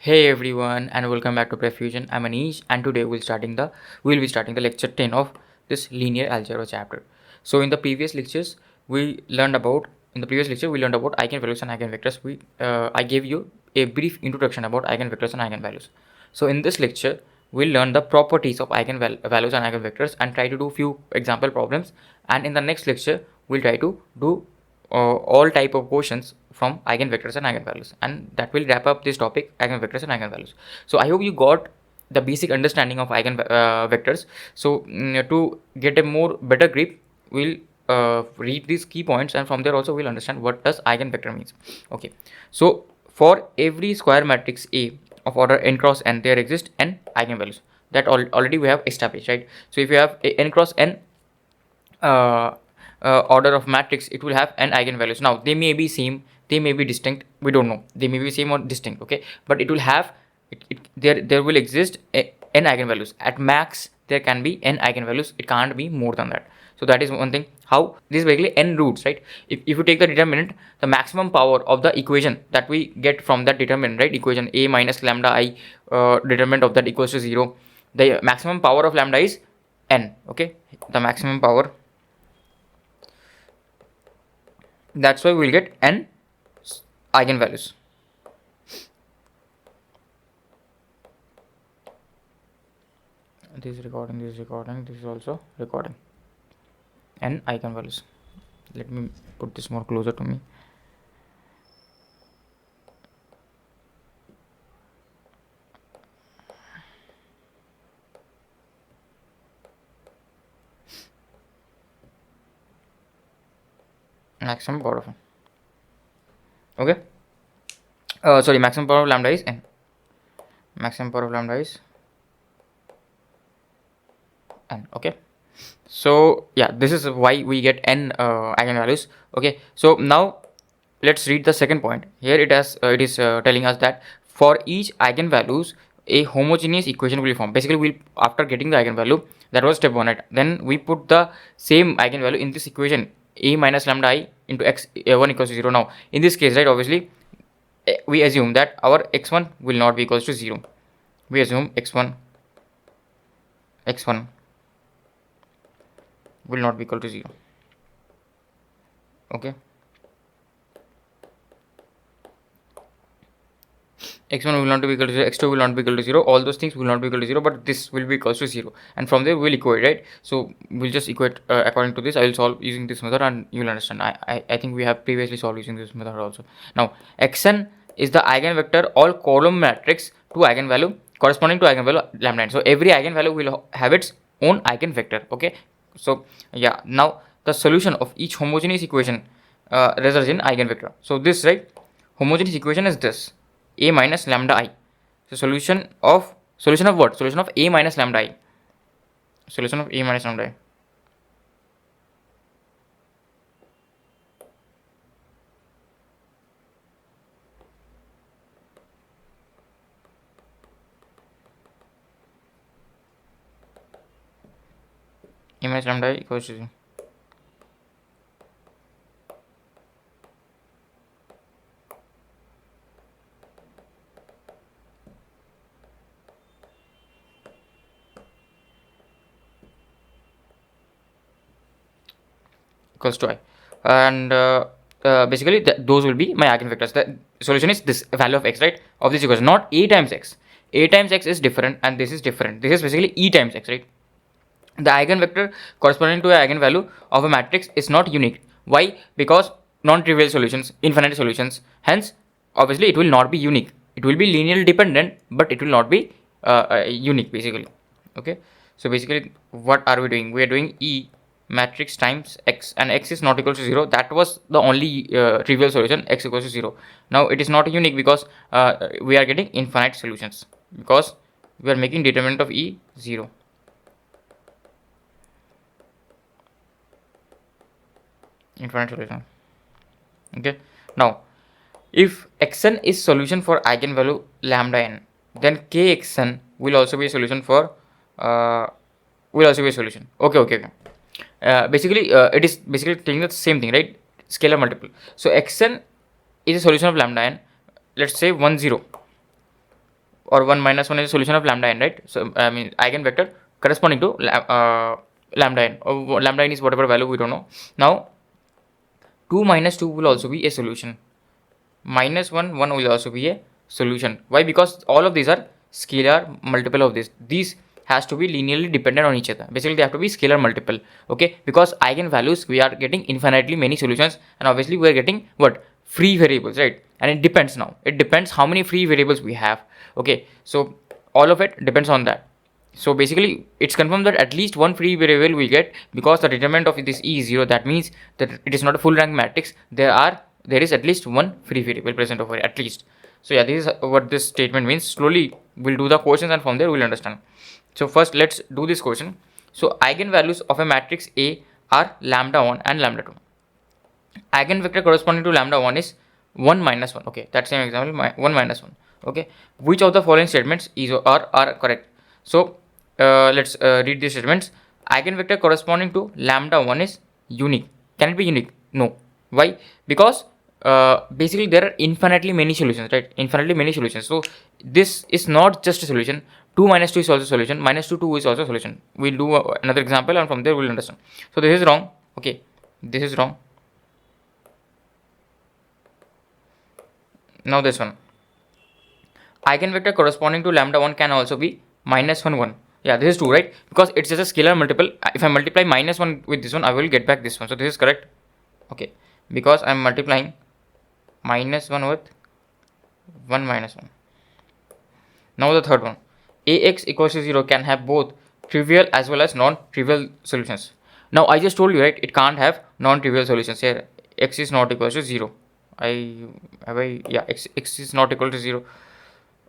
Hey everyone, and welcome back to PrepFusion. I'm Anish, and today we'll be starting the lecture 10 of this linear algebra chapter. So in the previous lectures we learned about eigenvalues and eigenvectors. I gave you a brief introduction about eigenvectors and eigenvalues. So in this lecture we'll learn the properties of eigenvalues and eigenvectors and try to do few example problems. And in the next lecture we'll try to do all type of questions from eigenvectors and eigenvalues, and that will wrap up this topic, eigenvectors and eigenvalues. So I hope you got the basic understanding of eigenvectors. To get a more better grip, we'll read these key points, and from there also we'll understand what does eigenvector means. Okay, so for every square matrix A of order n cross n, there exist n eigenvalues. That already we have established, right? So if you have n cross n uh, order of matrix, it will have n eigenvalues. Now they may be same, they may be distinct, we don't know, they may be same or distinct, okay, but it will have there will exist n eigenvalues. At max there can be n eigenvalues, it can't be more than that. So that is one thing. How this is basically n roots, right? If you take the determinant, the maximum power of the equation that we get from that determinant, right, equation a minus lambda I, determinant of that equals to 0, the maximum power of lambda is n, okay, the maximum power. That's why we'll get n eigenvalues. This is recording, this is also recording. N eigenvalues. Let me put this more closer to me. Maximum power of n. Okay. Sorry, maximum power of lambda is n. Maximum power of lambda is n. Okay. So yeah, this is why we get n eigenvalues. Okay. So now let's read the second point. Here it is telling us that for each eigenvalues a homogeneous equation will be formed. Basically, we'll, after getting the eigenvalue, that was step 1, right? Then we put the same eigenvalue in this equation, a minus lambda I into x 1 equals to 0. Now in this case, right, obviously we assume that our x1 will not be equals to 0. We assume x1 will not be equal to 0. Okay, x1 will not be equal to 0, x2 will not be equal to 0, all those things will not be equal to 0, but this will be equals to 0, and from there we'll equate, right? So we'll just equate according to this. I will solve using this method and you will understand. I think we have previously solved using this method also. Now xn is the eigenvector all column matrix to eigenvalue corresponding to eigenvalue lambda n. So every eigenvalue will have its own eigenvector. Okay, so yeah, now the solution of each homogeneous equation results in eigenvector. So this, right, homogeneous equation is this, a minus lambda I. So solution of what? Solution of a minus lambda I. Solution of a minus lambda I. A minus lambda I equals to 0. Equals to I, and basically those will be my eigenvectors. The solution is this value of x, right, of this equation, not a times x. A times x is different and this is different. This is basically e times x, right? The eigenvector corresponding to an eigenvalue of a matrix is not unique. Why? Because non-trivial solutions, infinite solutions, hence obviously it will not be unique. It will be linearly dependent, but it will not be unique basically. Okay, so basically what are we doing? We are doing e matrix times x, and x is not equal to 0. That was the only trivial solution, x equals to 0. Now it is not unique because we are getting infinite solutions, because we are making determinant of e 0. Infinite solution. Okay, now if xn is solution for eigenvalue lambda n, then kxn will also be a solution for solution. Okay. Basically it is basically taking the same thing, right? Scalar multiple. So xn is a solution of lambda n, let's say 1 0. or 1 minus 1 is a solution of lambda n, right? So I mean eigenvector corresponding to lambda n, or lambda n is whatever value we don't know. Now 2 minus 2 will also be a solution. Minus 1 will also be a solution. Why? Because all of these are scalar multiple of this. These has to be linearly dependent on each other. Basically they have to be scalar multiple. Okay, because eigenvalues we are getting infinitely many solutions, and obviously we are getting what? Free variables, right? And it depends now. It depends how many free variables we have. Okay, so all of it depends on that. So basically it's confirmed that at least one free variable we get, because the determinant of this E is 0. That means that it is not a full rank matrix. There is at least one free variable present over here, at least. So yeah, this is what this statement means. Slowly we'll do the questions, and from there we'll understand. So first let's do this question. So eigenvalues of a matrix A are lambda 1 and lambda 2. Eigenvector corresponding to lambda 1 is 1 minus 1. Okay, that same example, 1 minus 1. Okay, which of the following statements are correct? So let's read these statements. Eigenvector corresponding to lambda 1 is unique. Can it be unique? No. Why? Because basically there are infinitely many solutions, right? Infinitely many solutions. So this is not just a solution. 2 minus 2 is also a solution. Minus 2 is also a solution. We'll do another example, and from there we'll understand. So this is wrong. Okay, this is wrong. Now this one. Eigenvector corresponding to lambda 1 can also be minus 1 1. Yeah, this is true, right? Because it's just a scalar multiple. If I multiply minus 1 with this one, I will get back this one. So this is correct. Okay, because I'm multiplying minus 1 with 1 minus 1. Now the third one. Ax equals to 0 can have both trivial as well as non-trivial solutions. Now I just told you, right, it can't have non-trivial solutions. Here x is not equal to 0. X is not equal to 0.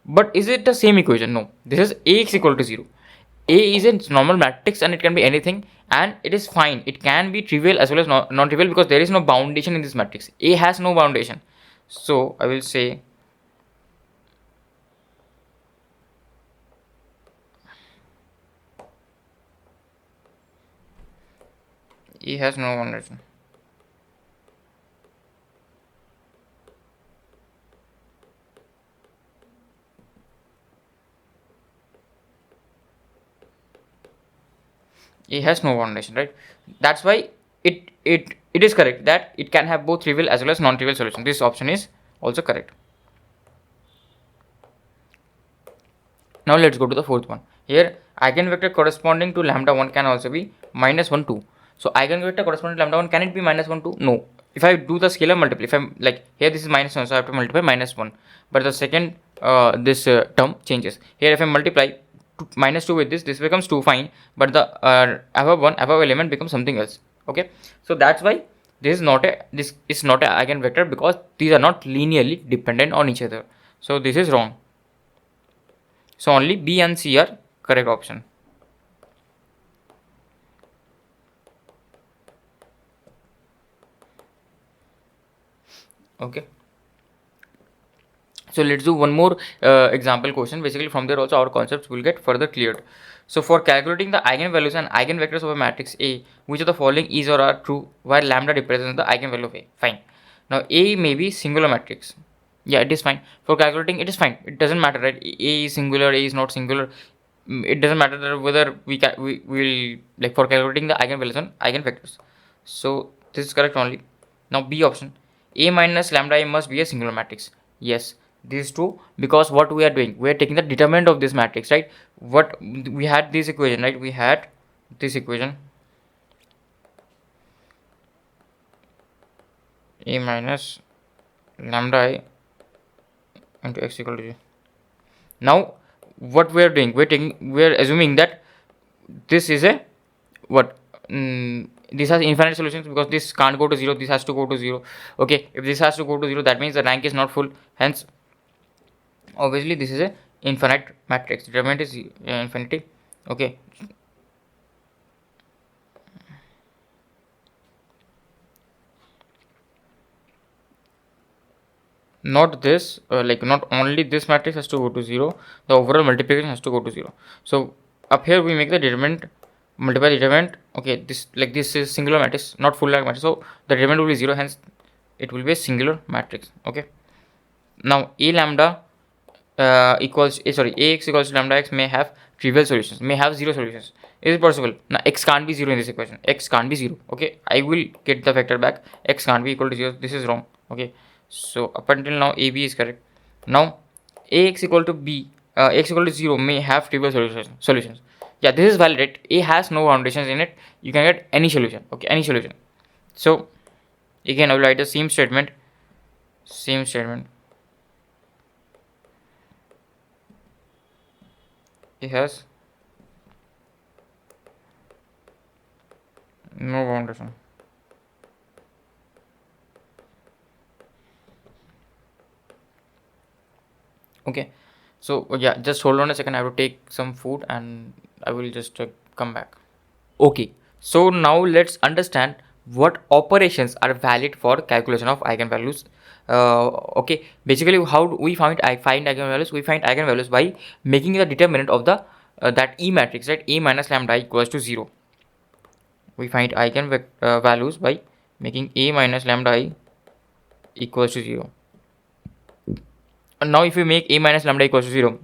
But is it the same equation? No. This is Ax equal to 0. A is a normal matrix and it can be anything, and it is fine. It can be trivial as well as non-trivial, because there is no boundation in this matrix. A has no boundation. So I will say A has no boundation. A has no boundation, right? That's why it is correct that it can have both trivial as well as non-trivial solution. This option is also correct. Now let's go to the fourth one. Here eigenvector corresponding to lambda 1 can also be minus 1 2. So eigenvector corresponding to lambda 1, can it be minus 1 2? No. If I do the scalar multiply, if I'm like here this is minus 1, so I have to multiply minus 1, but the second this term changes. Here if I multiply minus 2 with this becomes 2, fine, but the above element becomes something else. Okay, so that's why this is not an eigenvector, because these are not linearly dependent on each other. So this is wrong. So only B and C are correct option. Okay, so let's do one more example question. Basically from there also our concepts will get further cleared. So for calculating the eigenvalues and eigenvectors of a matrix A, which of the following is or are true where lambda represents the eigenvalue of A? Fine. Now A may be singular matrix. Yeah, it is fine. For calculating it is fine. It doesn't matter, right? A is singular, A is not singular. It doesn't matter whether we will like for calculating the eigenvalues and eigenvectors. So this is correct only. Now B option. A minus lambda A must be a singular matrix. Yes, this is true, because what we are doing, we are taking the determinant of this matrix, right? What we had this equation, right? We had this equation, A minus lambda I into x equal to 0. Now what we are doing, we are assuming that this is a what this has infinite solutions, because this can't go to 0, this has to go to 0. Okay, if this has to go to 0, that means the rank is not full, hence obviously this is a infinite matrix. Determinant is infinity. Okay, not this like not only this matrix has to go to 0, the overall multiplication has to go to 0. So up here we make the determinant, multiply the determinant. Okay, this is singular matrix, not full rank matrix, so the determinant will be 0, hence it will be a singular matrix. Okay, now A lambda equals sorry, ax equals to lambda x may have trivial solutions, may have zero solutions. Is it possible? Now x can't be zero in this equation. X can't be zero. Okay, I will get the factor back. X can't be equal to zero. This is wrong. Okay, so up until now AB is correct. Now ax equal to b, x equal to zero may have trivial solutions. Yeah, this is valid. Right? A has no foundations in it. You can get any solution. Okay, any solution. So again, I will write the same statement. Same statement. It has no foundation. Okay, so yeah, just hold on a second. I have to take some food and I will just come back. Okay, so now let's understand what operations are valid for calculation of eigenvalues. Okay, basically how do we find eigenvalues? We find eigenvalues by making the determinant of the that E matrix, right? A minus lambda equals to 0. We find eigenvalues by making A minus lambda I equals to 0. And now if we make A minus lambda equals to 0,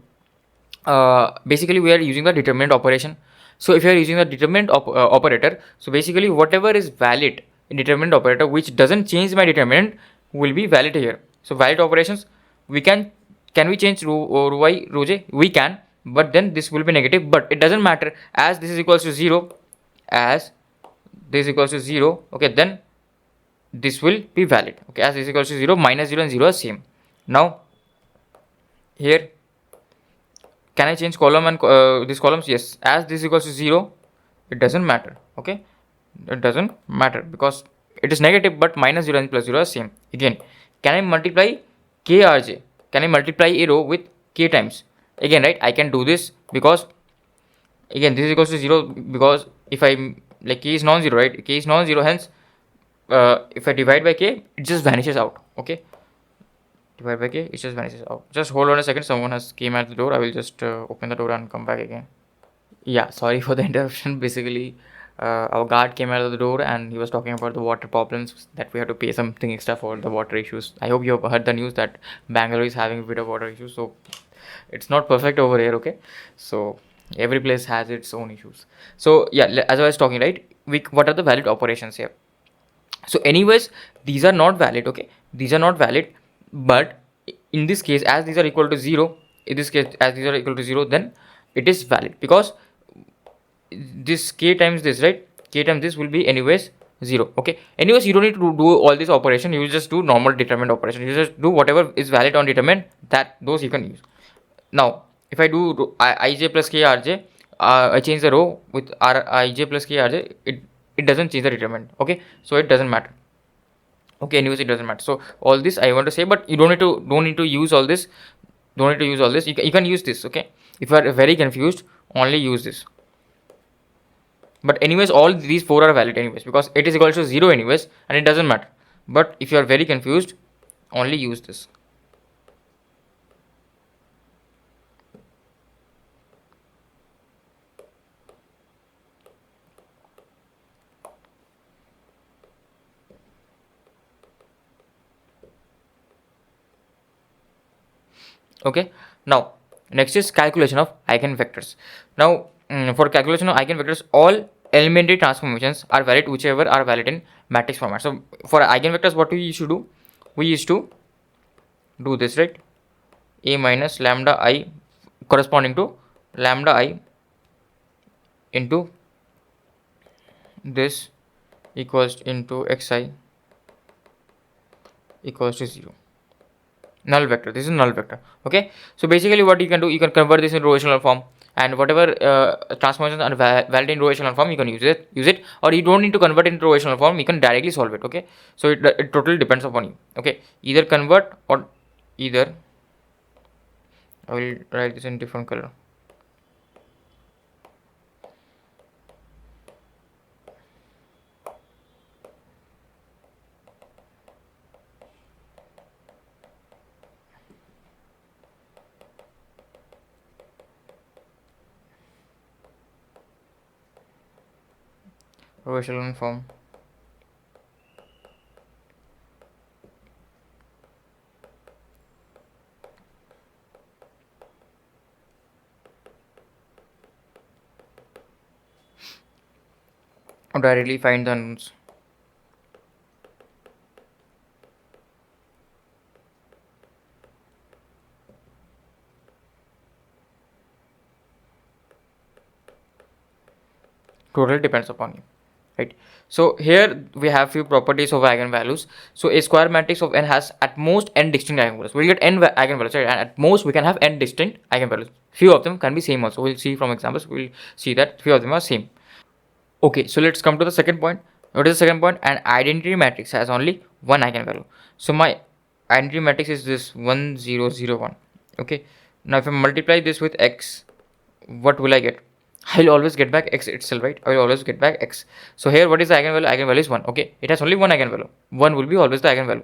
basically we are using the determinant operation. So if you are using the determinant operator, so basically whatever is valid in determinant operator which doesn't change my determinant will be valid here. So valid operations, we can we change rho y rho j? We can, but then this will be negative, but it doesn't matter as this is equals to 0. As this is equals to 0, okay, then this will be valid. Okay, as this is equals to 0, minus 0 and 0 are same. Now here, can I change column and these columns? Yes. As this equals to 0, it doesn't matter. Okay, it doesn't matter because it is negative, but minus 0 and plus 0 are same. Again, can I multiply krj? Can I multiply a row with k times? Again, right, I can do this because again this is equals to 0, because if I like k is non-zero, right? K is non-zero, hence if I divide by k, it just vanishes out. Okay, divide by k, it just vanishes out. Just hold on a second, someone has came at the door. I will just open the door and come back again. Yeah, sorry for the interruption. Basically, our guard came out of the door and he was talking about the water problems, that we have to pay something extra for the water issues. I hope you have heard the news that Bangalore is having a bit of water issues, so it's not perfect over here. Okay, so every place has its own issues. So yeah, as I was talking, right, what are the valid operations here? So anyways, these are not valid. Okay, these are not valid, but in this case, as these are equal to 0, in this case as these are equal to 0, then it is valid because this k times this, right, k times this will be anyways 0. Okay, anyways you don't need to do all this operation, you just do normal determinant operation, you just do whatever is valid on determinant, that those you can use. Now if I do ij plus k rj, I change the row with ij plus k rj, it doesn't change the determinant. Okay, so it doesn't matter. Okay, anyways it doesn't matter. So all this I want to say, but you don't need to use all this, don't need to use all this. You can use this. Okay, if you are very confused, only use this. But anyways all these four are valid anyways because it is equal to 0 anyways and it doesn't matter. But if you are very confused, only use this. Okay, now next is calculation of eigenvectors. Now for calculation of eigenvectors, all elementary transformations are valid whichever are valid in matrix format. So for eigenvectors, what we used to do, we used to do this, right, a minus lambda I corresponding to lambda I into this equals into xi equals to 0. Null vector, this is null vector. Okay, so basically what you can do, you can convert this in row echelon form, and whatever transformations are valid in row echelon form, you can use it, or you don't need to convert into row echelon form, you can directly solve it. Okay, so it totally depends upon you. Okay, either convert or either, I will write this in different color. Row echelon form. or directly find the unknowns. Totally depends upon you, right? So here we have few properties of eigenvalues. So a square matrix of n has at most n distinct eigenvalues. We'll get n eigenvalues, right? And at most we can have n distinct eigenvalues. Few of them can be same also. We'll see from examples. We'll see that few of them are same. Okay, so let's come to the second point. What is the second point? An identity matrix has only one eigenvalue. So my identity matrix is this 1 0 0 1. Okay, now if I multiply this with x, what will I get? I'll always get back x itself, right? I will always get back x. So here, what is the eigenvalue? Eigenvalue is 1. Okay, it has only one eigenvalue. 1 will be always the eigenvalue.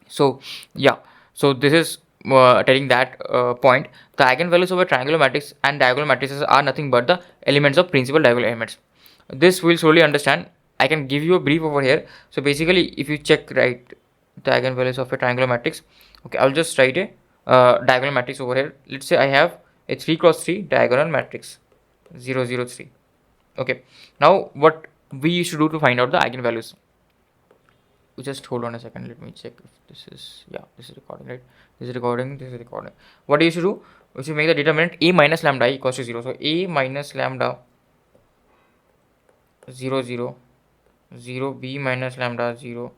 So yeah, so this is telling that point. The eigenvalues of a triangular matrix and diagonal matrices are nothing but the elements of principal diagonal elements. This will slowly understand. I can give you a brief over here. So basically, if you check right the eigenvalues of a triangular matrix, okay, I'll just write a diagonal matrix over here. Let's say I have a 3 cross 3 diagonal matrix 0 0 3. Okay, now what we should do to find out the eigenvalues? Just hold on a second, let me check if this is, yeah, this is recording, right? This is recording. What you should do? We should make the determinant a minus lambda equals to 0. So a minus lambda 0 0 0, b minus lambda 0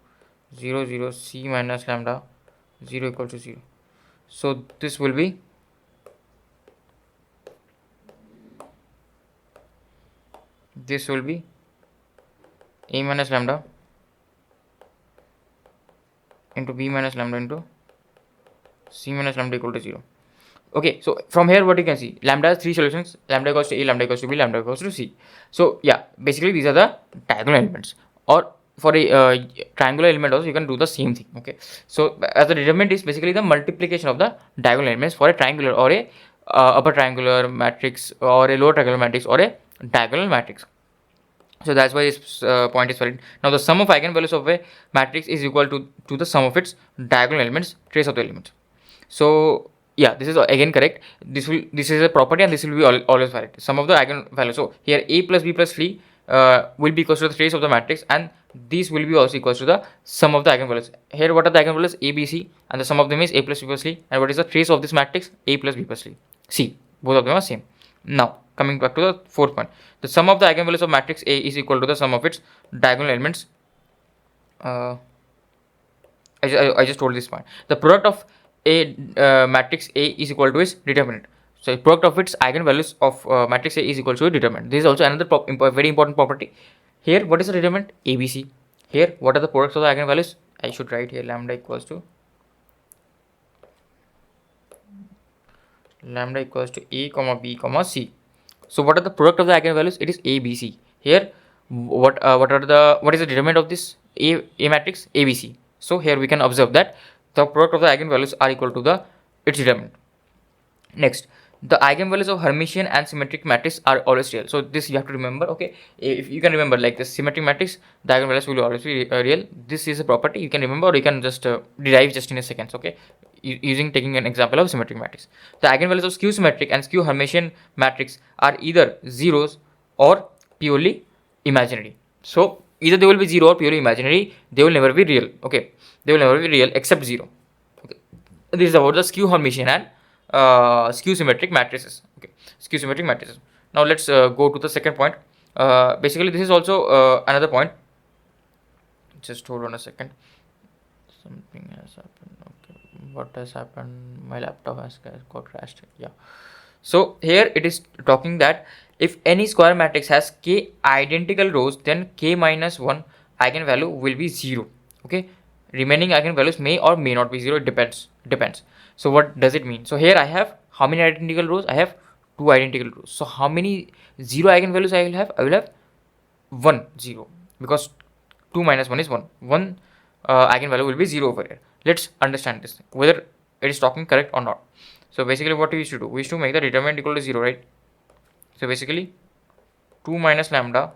0 0, c minus lambda 0 equal to 0. So this will be a minus lambda into b minus lambda into c minus lambda equal to 0. Okay, so from here what you can see, lambda has three solutions: lambda equals to a, lambda equals to b, lambda equals to c. So yeah, basically these are the diagonal elements, or for a triangular element also you can do the same thing. Okay, so as the determinant is basically the multiplication of the diagonal elements for a triangular or a upper triangular matrix or a lower triangular matrix or a diagonal matrix. So that's why this point is valid. Now the sum of eigenvalues of a matrix is equal to the sum of its diagonal elements, trace of the elements. So yeah, this is again correct. This is a property and this will be always valid. Sum of the eigenvalues. So here a plus b plus c will be equal to the trace of the matrix, and these will be also equal to the sum of the eigenvalues. Here what are the eigenvalues? A, b, c, and the sum of them is a plus b plus c. And what is the trace of this matrix? A plus b plus c. Both of them are same. Now coming back to the fourth point, the sum of the eigenvalues of matrix A is equal to the sum of its diagonal elements. I just told this point. The product of a matrix A is equal to its determinant. So product of its eigenvalues of matrix A is equal to its determinant. This is also another very important property. Here what is the determinant? ABC. Here what are the products of the eigenvalues? I should write here lambda equals to a comma b comma c. So what are the product of the eigenvalues? It is a b c. Here what is the determinant of this a matrix? ABC. So here we can observe that the product of the eigenvalues are equal to the its determinant. Next, the eigenvalues of Hermitian and symmetric matrix are always real. So this you have to remember. Okay, if you can remember, like the symmetric matrix, the eigenvalues will always be real. This is a property you can remember, or you can just derive just in a second. Okay, taking an example of symmetric matrix. The eigenvalues of skew symmetric and skew Hermitian matrix are either zeros or purely imaginary. So either they will be zero or purely imaginary. They will never be real. Okay, they will never be real except zero. Okay, this is about the skew Hermitian and skew symmetric matrices. Okay, skew symmetric matrices. Now let's go to the second point. Basically this is also another point. Just hold on a second. Something has happened. Okay, what has happened? My laptop has got crashed. Yeah, so here it is talking that if any square matrix has k identical rows, then k minus 1 eigenvalue will be 0. Okay, remaining eigenvalues may or may not be 0. It depends. So what does it mean? So here I have how many identical rows? I have 2 identical rows. So how many 0 eigenvalues I will have? I will have 1 0, because 2 minus 1 is 1. 1 eigenvalue will be 0 over here. Let's understand this, whether it is talking correct or not. So basically what we should do? We should make the determinant equal to 0, right? So basically 2 minus lambda,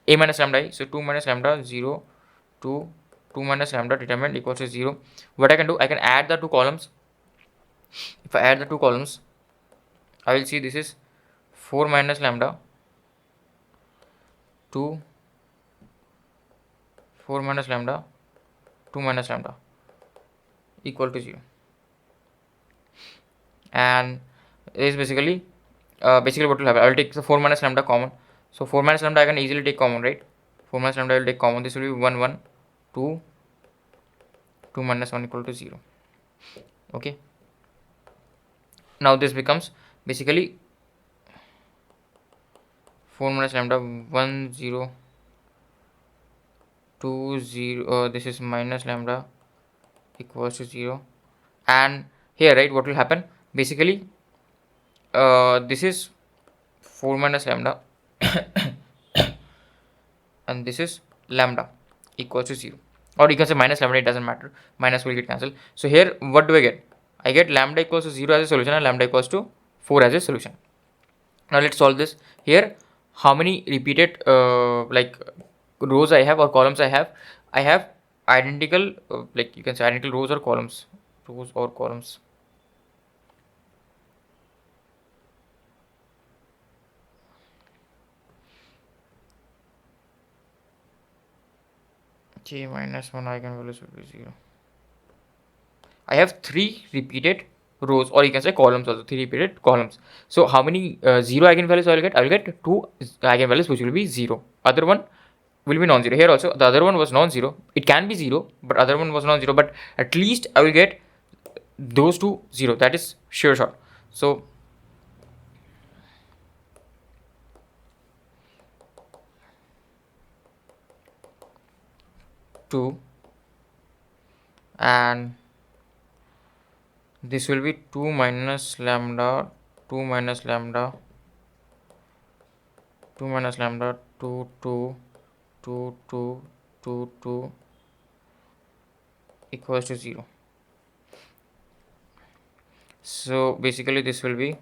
a minus lambda I. So 2 minus lambda 0 to 2 minus lambda determinant equals to 0. What I can do? I can add the two columns. If I add the two columns, I will see this is 4 minus lambda 2 4 minus lambda 2 minus lambda equal to 0. And is basically what will happen, I will take the 4 minus lambda common. So 4 minus lambda I can easily take common, right? 4 minus lambda I will take common. This will be 1 1 2 2 minus 1 equal to 0. Okay, now this becomes basically 4 minus lambda 1 0 2 0, this is minus lambda equals to 0. And here, right, what will happen basically, this is 4 minus lambda and this is lambda equals to 0, or you can say minus lambda, it doesn't matter, minus will get cancelled. So here what do I get? I get lambda equals to 0 as a solution and lambda equals to 4 as a solution. Now let's solve this. Here how many repeated like rows I have or columns I have? I have identical like you can say identical rows or columns. J minus 1 eigenvalues will be 0. I have 3 repeated rows, or you can say columns also, 3 repeated columns. So how many 0 eigenvalues I will get? I will get 2 eigenvalues which will be 0. Other one will be non-zero. Here also the other one was non-zero. It can be 0, but other one was non-zero. But at least I will get those two 0. That is sure shot. So two, and this will be 2 minus lambda 2 minus lambda 2 minus lambda 2 2 2 2 2 2 equals to 0. So basically this will be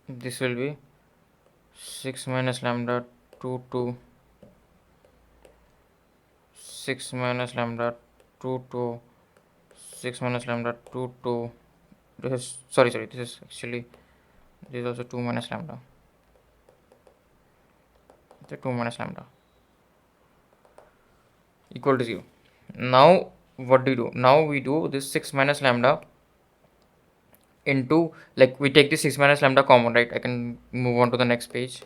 this will be 6 minus lambda 2 2 6 minus lambda 2 2 6 minus lambda 2 2. This is sorry this is actually, this is also 2 minus lambda, the 2 minus lambda equal to 0. Now what do we do? Now we do this 6 minus lambda into, like, we take this 6 minus lambda common, right? I can move on to the next page.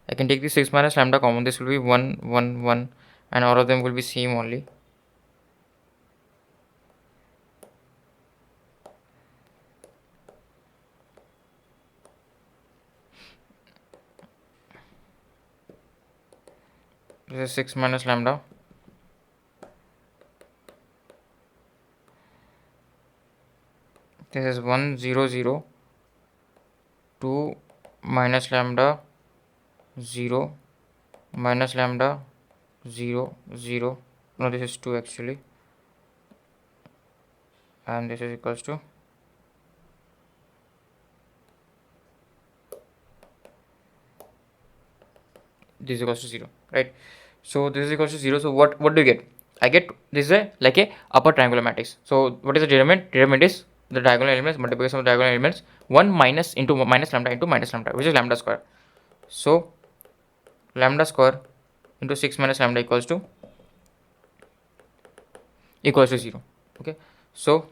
I can take this 6 minus lambda common. This will be 1 1 1 and all of them will be same only. This is 6 minus lambda. This is 1 0 0 2 minus lambda 0 minus lambda 0 0. No, this is 2 actually, and this is equals to this is equals to 0, right? So this is equals to 0. So what do you get? I get this is a like a upper triangular matrix. So what is the determinant? Determinant is the diagonal elements multiplication of diagonal elements, 1 minus into minus lambda into minus lambda, which is lambda square. So lambda square into 6 minus lambda equals to 0. Okay, so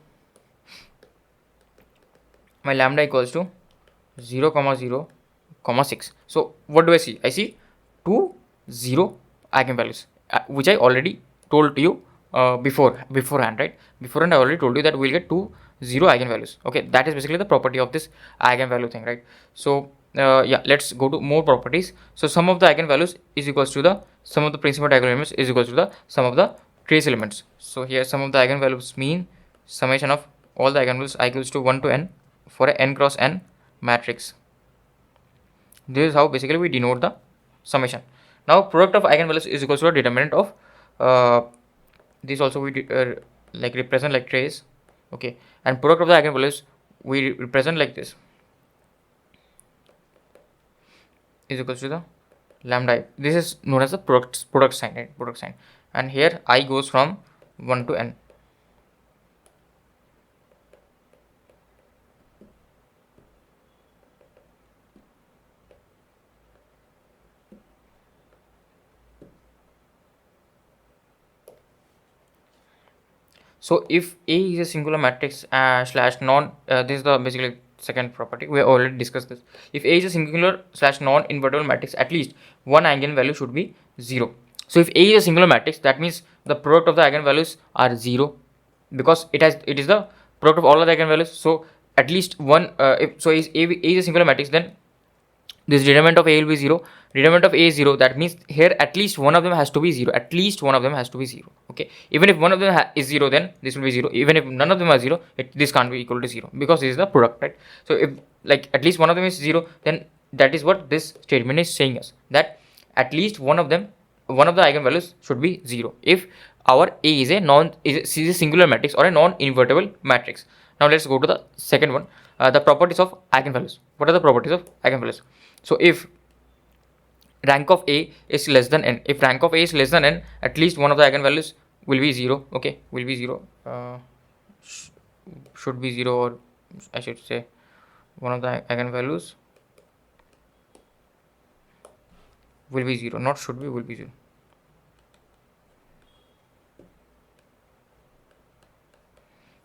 my lambda equals to 0 comma 0 comma 6. So what do I see? I see 2 0 eigenvalues, which I already told to you beforehand, right? Beforehand I already told you that we'll get 2 0 eigenvalues. Okay, that is basically the property of this eigenvalue thing, right? So yeah, let's go to more properties. So sum of the eigenvalues is equals to the sum of the principal diagonal elements is equals to the sum of the trace elements. So here sum of the eigenvalues mean summation of all the eigenvalues I equals to 1 to n for a n cross n matrix. This is how basically we denote the summation. Now product of eigenvalues is equals to the determinant of this also we like represent like trace. Okay, and product of the eigenvalues we represent like this is equals to the lambda I. This is known as the product sign, right? Product sign. And here I goes from 1 to n. So if A is a singular matrix slash non, this is the basically second property. We already discussed this. If A is a singular slash non-invertible matrix, at least one eigenvalue should be 0. So if A is a singular matrix, that means the product of the eigenvalues are 0, because it is the product of all of the eigenvalues. So at least one. If so, A is a singular matrix, then this determinant of A will be 0. Determinant of A is 0. That means here at least one of them has to be 0. At least one of them has to be 0. Okay. Even if one of them is 0, then this will be 0. Even if none of them are 0, this can't be equal to 0, because this is the product, right? So if like at least one of them is 0, then that is what this statement is saying us, that at least one of them, one of the eigenvalues should be 0 if our A is a singular matrix or a non-invertible matrix. Now let's go to the second one, the properties of eigenvalues. What are the properties of eigenvalues? So if rank of A is less than n, if rank of A is less than n, at least one of the eigenvalues will be 0. Okay, will be 0. Should be 0, or I should say one of the eigenvalues will be 0. Not should be, will be 0.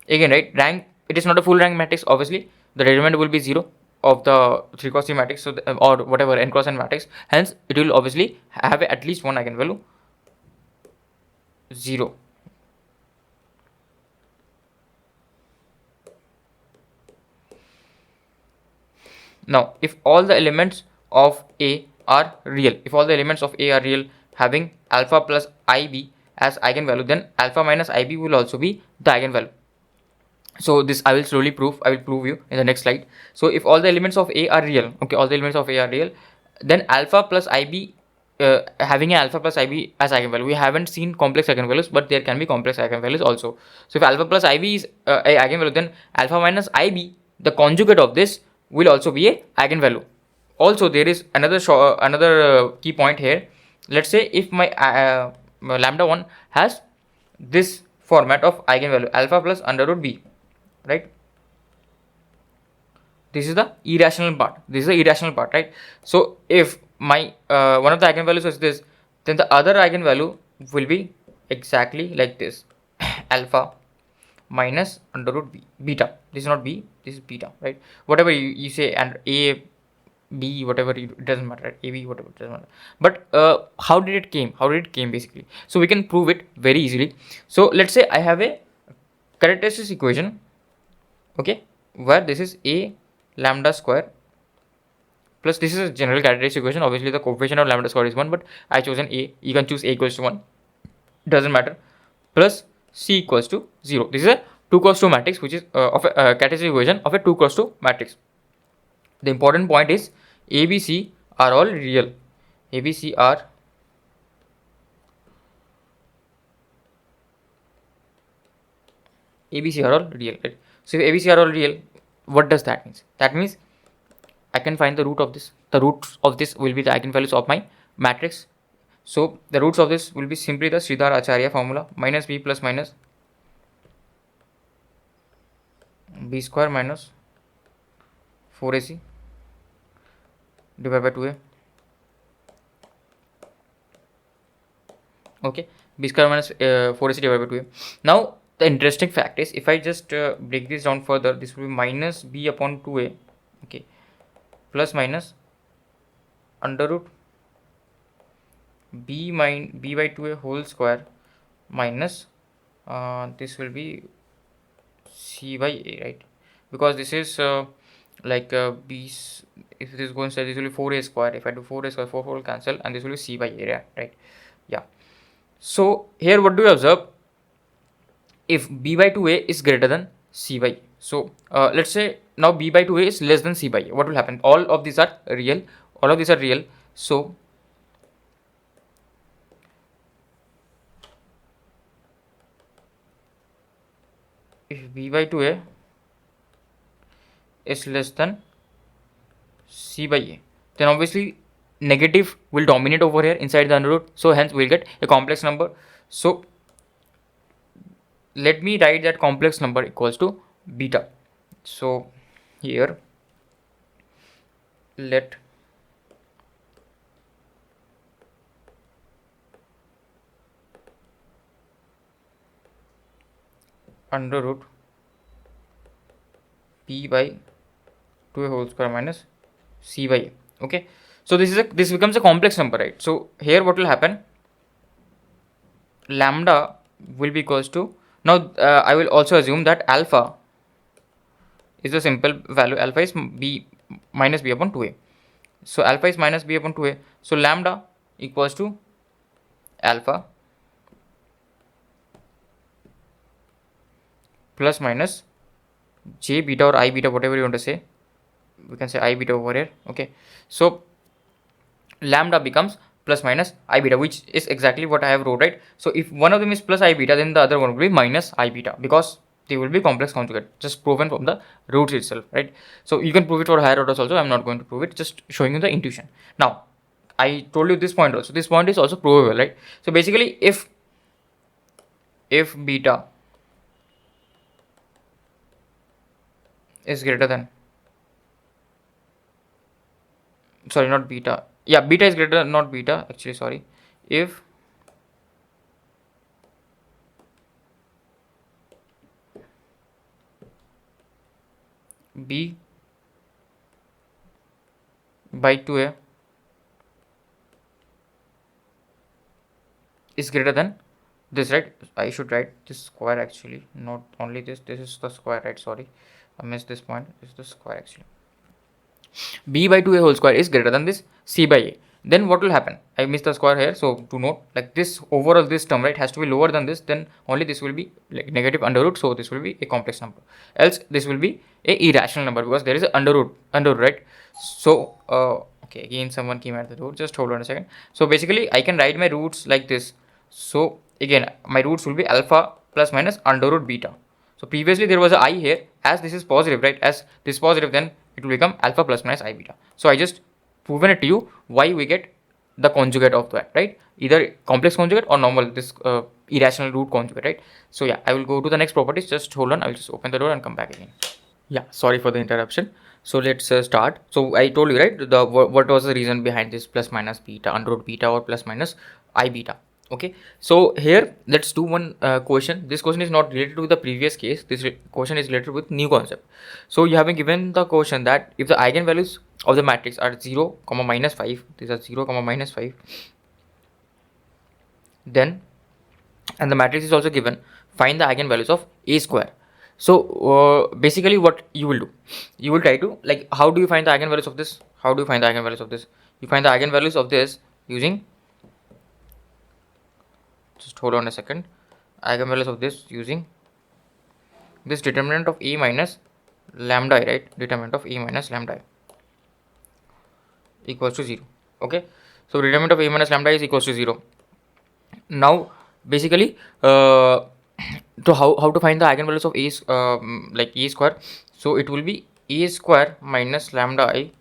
Again, right, rank, it is not a full rank matrix. Obviously the determinant will be 0 of the 3 cross 3 matrix, so or whatever n cross n matrix, hence it will obviously have at least one eigenvalue 0. Now if all the elements of A are real, if all the elements of A are real, having alpha plus ib as eigenvalue, then alpha minus ib will also be the eigenvalue. So this I will slowly prove, I will prove you in the next slide. So if all the elements of A are real, okay, all the elements of A are real, then alpha plus ib, having an alpha plus ib as eigenvalue, we haven't seen complex eigenvalues, but there can be complex eigenvalues also. So if alpha plus ib is a eigenvalue, then alpha minus ib, the conjugate of this, will also be a eigenvalue. Also there is another key point here. Let's say if my lambda 1 has this format of eigenvalue alpha plus under root b, right? This is the irrational part, this is the irrational part, right? So if my one of the eigenvalues is this, then the other eigenvalue will be exactly like this alpha minus under root b, beta. This is not b, this is beta, right? Whatever you say, and a b, whatever, it doesn't matter, right? ab, whatever, it doesn't matter. But how did it came basically? So we can prove it very easily. So let's say I have a characteristics equation, okay, where this is a lambda square plus, this is a general characteristic equation. Obviously the coefficient of lambda square is 1, but I chosen a, you can choose a equals to 1, doesn't matter, plus c equals to 0. This is a 2 cross 2 matrix, which is of a characteristic equation of a 2 cross 2 matrix. The important point is a, b, c are all real. A, b, c are all real, right? So if a, b, c are all real, what does that mean? That means I can find the root of this. The roots of this will be the eigenvalues of my matrix. So the roots of this will be simply the Sridhar Acharya formula, minus b plus minus b square minus 4ac divided by 2a. Okay, b square minus 4ac divided by 2a. Now the interesting fact is, if I just break this down further, this will be minus b upon 2a, okay, plus minus under root b by 2a whole square minus this will be c by a, right? Because this is like b, if this goes inside, this will be 4a square. If I do 4a square, 4 will cancel, and this will be c by area, right? Yeah. So here what do we observe? If b by 2a is greater than c by a, so let's say now b by 2a is less than c by a, what will happen? All of these are real, all of these are real. So if b by 2a is less than c by a, then obviously negative will dominate over here inside the under root, so hence we'll get a complex number. So let me write that complex number equals to beta. So here let under root p by 2a whole square minus c by a. Okay, so this becomes a complex number, right? So here what will happen, lambda will be equals to, now I will also assume that alpha is a simple value, alpha is b minus b upon 2a. So alpha is minus b upon 2a, so lambda equals to alpha plus minus j beta or I beta, whatever you want to say, we can say I beta over here. Okay, so lambda becomes plus minus I beta, which is exactly what I have wrote, right? So if one of them is plus I beta, then the other one will be minus I beta, because they will be complex conjugate, just proven from the roots itself, right? So you can prove it for higher orders also. I'm not going to prove it, just showing you the intuition. Now I told you this point also, this point is also provable, right? So basically if beta is greater than, sorry, not beta, yeah, beta is greater than, not beta actually, sorry, if b by 2a is greater than this, right? I should write this square actually, not only this is the square, right? Sorry, I missed this point. This is the square actually. B by 2a whole square is greater than this c by a, then what will happen? I missed the square here, so to note, like this overall, this term, right, has to be lower than this, then only this will be like negative under root, so this will be a complex number, else this will be a irrational number, because there is a under root, right? So okay, again someone came at the root, just hold on a second. So basically I can write my roots like this. So again my roots will be alpha plus minus under root beta. So previously there was a I here, as this is positive, right? As this is positive, then it will become alpha plus minus I beta. So I just proven it to you why we get the conjugate of that, right? Either complex conjugate or normal, this irrational root conjugate, right? So yeah, I will go to the next properties. Just hold on, I will just open the door and come back again. Yeah, sorry for the interruption. So let's start. So I told you, right, the what was the reason behind this plus minus beta, under root beta, or plus minus I beta. Okay, so here let's do one question. This question is not related to the previous case. This question is related with new concept. So you have been given the question that if the eigenvalues of the matrix are 0, minus 5, these are 0, minus 5, then, and the matrix is also given, find the eigenvalues of a square. So basically what you will do, you will try to, like, how do you find the eigenvalues of this? How do you find the eigenvalues of this? You find the eigenvalues of this using, just hold on a second, eigenvalues of this using this determinant of a minus lambda I, right? Determinant of a minus lambda I equals to 0. Okay, so determinant of a minus lambda is equals to 0. Now basically to how to find the eigenvalues of a like a square. So it will be a square minus lambda I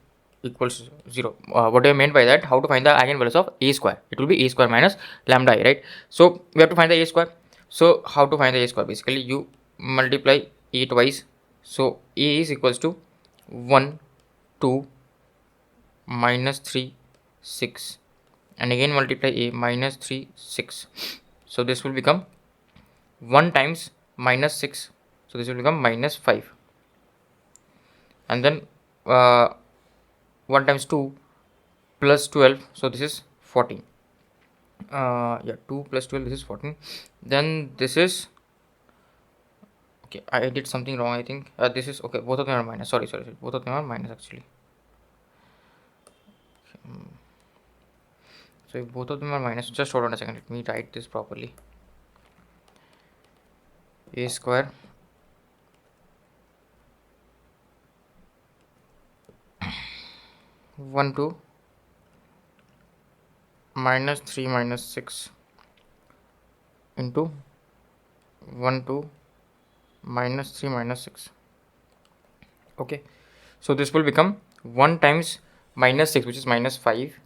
equals 0. What do I mean by that? How to find the eigenvalues of a square? It will be a square minus lambda I, right? So we have to find the a square. So how to find the a square? Basically you multiply a twice. So a is equals to 1, 2, minus 3, 6, and again multiply a minus 3, 6. So this will become 1 times minus 6, so this will become minus 5, and then 1 times 2 plus 12, so this is 14. Yeah, 2 plus 12, this is 14. Then this is, okay, I did something wrong, I think. This is, okay, both of them are minus, sorry, both of them are minus actually. So if both of them are minus, just hold on a second, let me write this properly. A square one, 2, minus 3 minus 6 into 1, 2, minus 3 minus 6. Okay, so this will become 1 times minus 6, which is minus 5,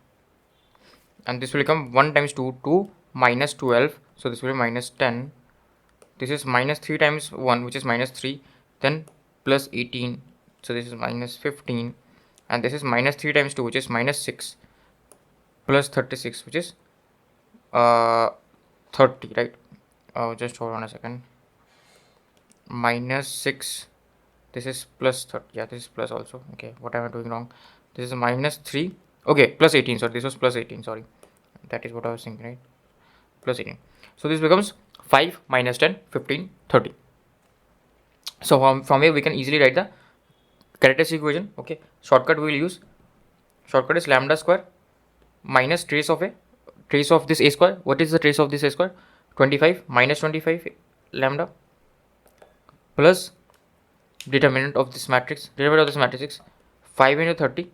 and this will become 1 times 2, 2 minus 12, so this will be minus 10. This is minus 3 times 1, which is minus 3, then plus 18, so this is minus 15, and this is minus 3 times 2, which is minus 6, plus 36, which is 30, right? Just hold on a second. minus 6, this is plus 30, yeah, this is plus also. Okay, what am I doing wrong? This is minus 3, okay, plus 18, sorry, this was plus 18, sorry, that is what I was thinking, right? Plus 18. So this becomes 5 minus 10, 15, 30. So from here we can easily write the characteristic equation. Okay, shortcut we will use. Shortcut is lambda square minus trace of this a square. What is the trace of this a square? 25 minus 25 lambda plus determinant of this matrix. Determinant of this matrix is 5 into 30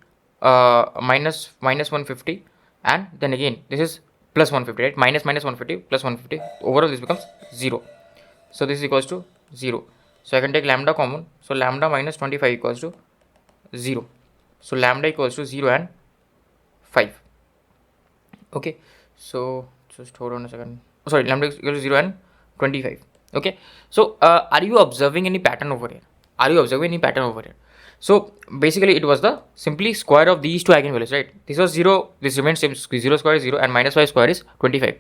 minus 150, and then again this is plus 150, right? Minus 150 plus 150. Overall this becomes 0. So this is equals to 0. So I can take lambda common. So lambda minus 25 equals to 0. So lambda equals to 0 and 5. Okay, so just hold on a second. Oh, sorry, lambda equals to 0 and 25. Okay, so are you observing any pattern over here? Are you observing any pattern over here? So basically it was the simply square of these two eigenvalues, right? This was 0, this remains same. 0 square is 0 and minus 5 square is 25.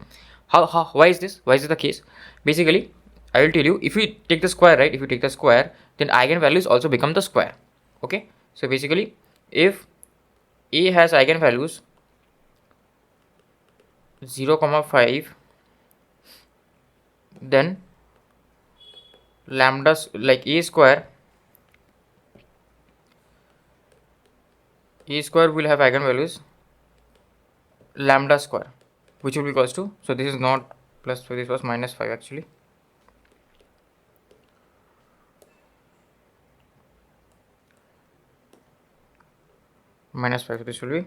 Why is this? Why is this the case? Basically I will tell you, if we take the square, right? If we take the square, then eigenvalues also become the square. Okay, so basically if A has eigenvalues 0, 5, then lambda, like A square will have eigenvalues lambda square, which will be equals to, so this is not plus, so this was minus 5 actually. Minus 5, so this will be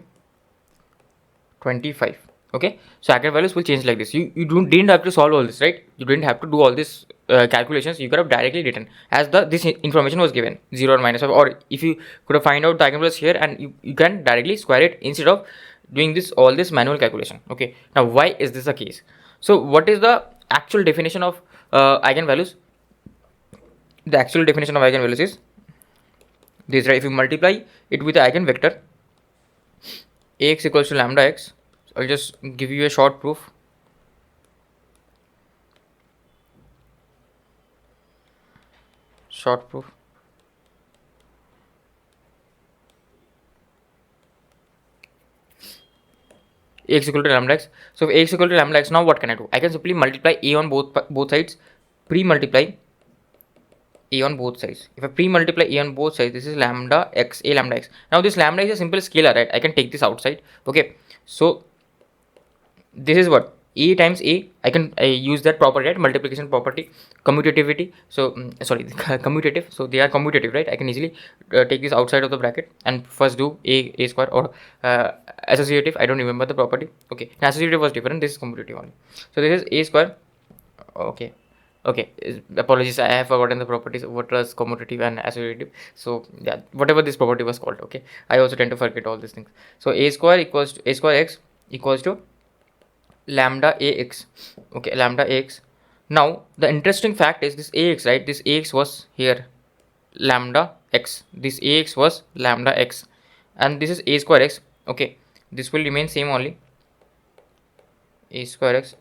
25. Okay, so eigenvalues will change like this. You didn't have to solve all this, right? You didn't have to do all this calculations. You could have directly written as this information was given, 0 or minus 5, or if you could have find out the eigenvalues here, and you can directly square it instead of doing all this manual calculation. Okay, now why is this the case? So what is the actual definition of eigenvalues? The actual definition of eigenvalues is this, right? If you multiply it with the eigenvector ax equals to lambda x, I'll just give you a short proof. Ax equal to lambda x. So if ax equal to lambda x, now what can I do? I can simply multiply a on both sides, pre-multiply a on both sides. If I pre-multiply a on both sides, this is lambda x, a lambda x. Now this lambda is a simple scalar, right? I can take this outside. Okay, so this is what a times a. I use that property, right? Multiplication property, commutativity. So sorry, commutative. So they are commutative, right? I can easily take this outside of the bracket and first do a square, or associative. I don't remember the property. Okay, associative was different. This is commutative only. So this is a square. Okay. Okay, apologies, I have forgotten the properties, what was commutative and associative. So yeah, whatever this property was called. Okay, I also tend to forget all these things. So a square x equals to lambda ax. Okay, lambda ax. Now the interesting fact is this ax, right? This ax was here lambda x. This ax was lambda x, and this is a square x. Okay, this will remain same only. A square x